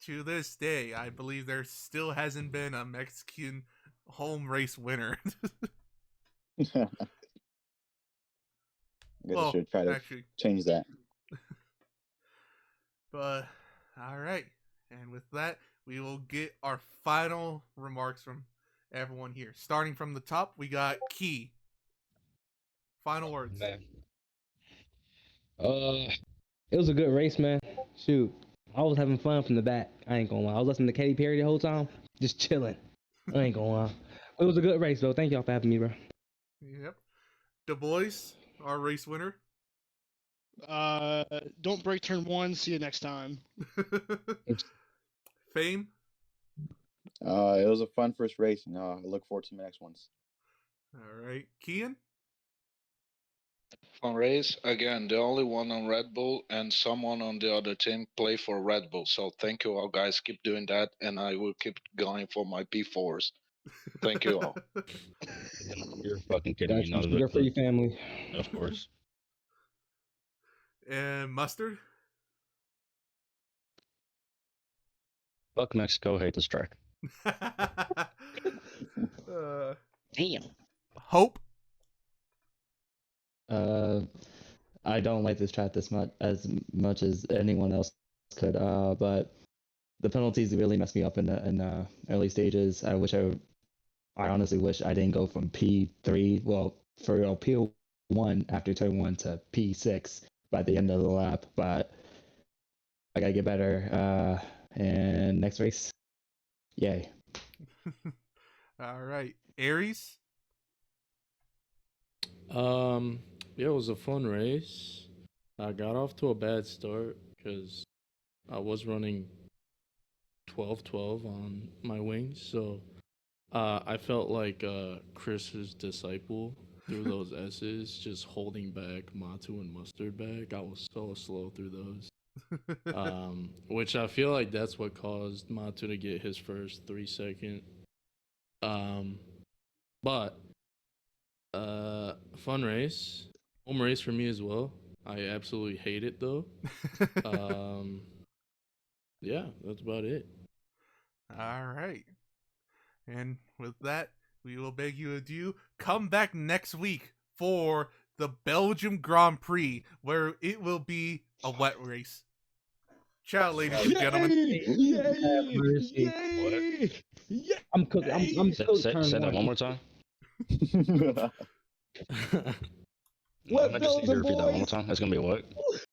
[SPEAKER 1] To this day, I believe there still hasn't been a Mexican home race winner.
[SPEAKER 7] I guess I should try to
[SPEAKER 1] actually,
[SPEAKER 7] change that.
[SPEAKER 1] but all right. And with that, we will get our final remarks from everyone here. Starting from the top, we got Key. Final words.
[SPEAKER 8] Man. It was a good race, man. Shoot, I was having fun from the back. I ain't gonna lie. I was listening to Katy Perry the whole time, just chilling. I ain't gonna lie. It was a good race, though. Thank y'all for having me, bro.
[SPEAKER 1] Yep. The boys, our race winner.
[SPEAKER 5] Don't break turn 1. See you next time.
[SPEAKER 1] Fame.
[SPEAKER 7] It was a fun first race, and I look forward to the next ones.
[SPEAKER 1] All right, Kian.
[SPEAKER 6] on race again. The only one on Red Bull, and someone on the other team play for Red Bull. So thank you all, guys. Keep doing that, and I will keep going for my P4s. Thank you all.
[SPEAKER 3] You're fucking kidding me. Not
[SPEAKER 8] You're for your family.
[SPEAKER 3] Of course.
[SPEAKER 1] And Mustard.
[SPEAKER 3] Fuck Mexico. Hate this track.
[SPEAKER 2] Damn.
[SPEAKER 1] Hope.
[SPEAKER 3] I don't like this track as much as anyone else
[SPEAKER 9] could. But the penalties really messed me up in the early stages. I honestly wish I didn't go from P3, well, for real, P1 after turn 1 to P6 by the end of the lap. But I gotta get better. And next race, yay.
[SPEAKER 1] All right, Aries.
[SPEAKER 10] Yeah, it was a fun race. I got off to a bad start because I was running 12-12 on my wings, so I felt like Chris's disciple through those S's, just holding back Matu and Mustard back. I was so slow through those. Which I feel like that's what caused Matu to get his first 3-second. But fun race, home race for me as well. I absolutely hate it though. Yeah, that's about it.
[SPEAKER 1] All right. And with that, we will beg you adieu. Come back next week for the Belgium Grand Prix, where it will be a wet race. Ciao, ladies and gentlemen.
[SPEAKER 8] I'm cooking. I'm still
[SPEAKER 3] Say that one more time.
[SPEAKER 8] What
[SPEAKER 3] I just need you to
[SPEAKER 8] Belgium
[SPEAKER 3] repeat that one more
[SPEAKER 8] boys?
[SPEAKER 3] time. That's gonna be a what?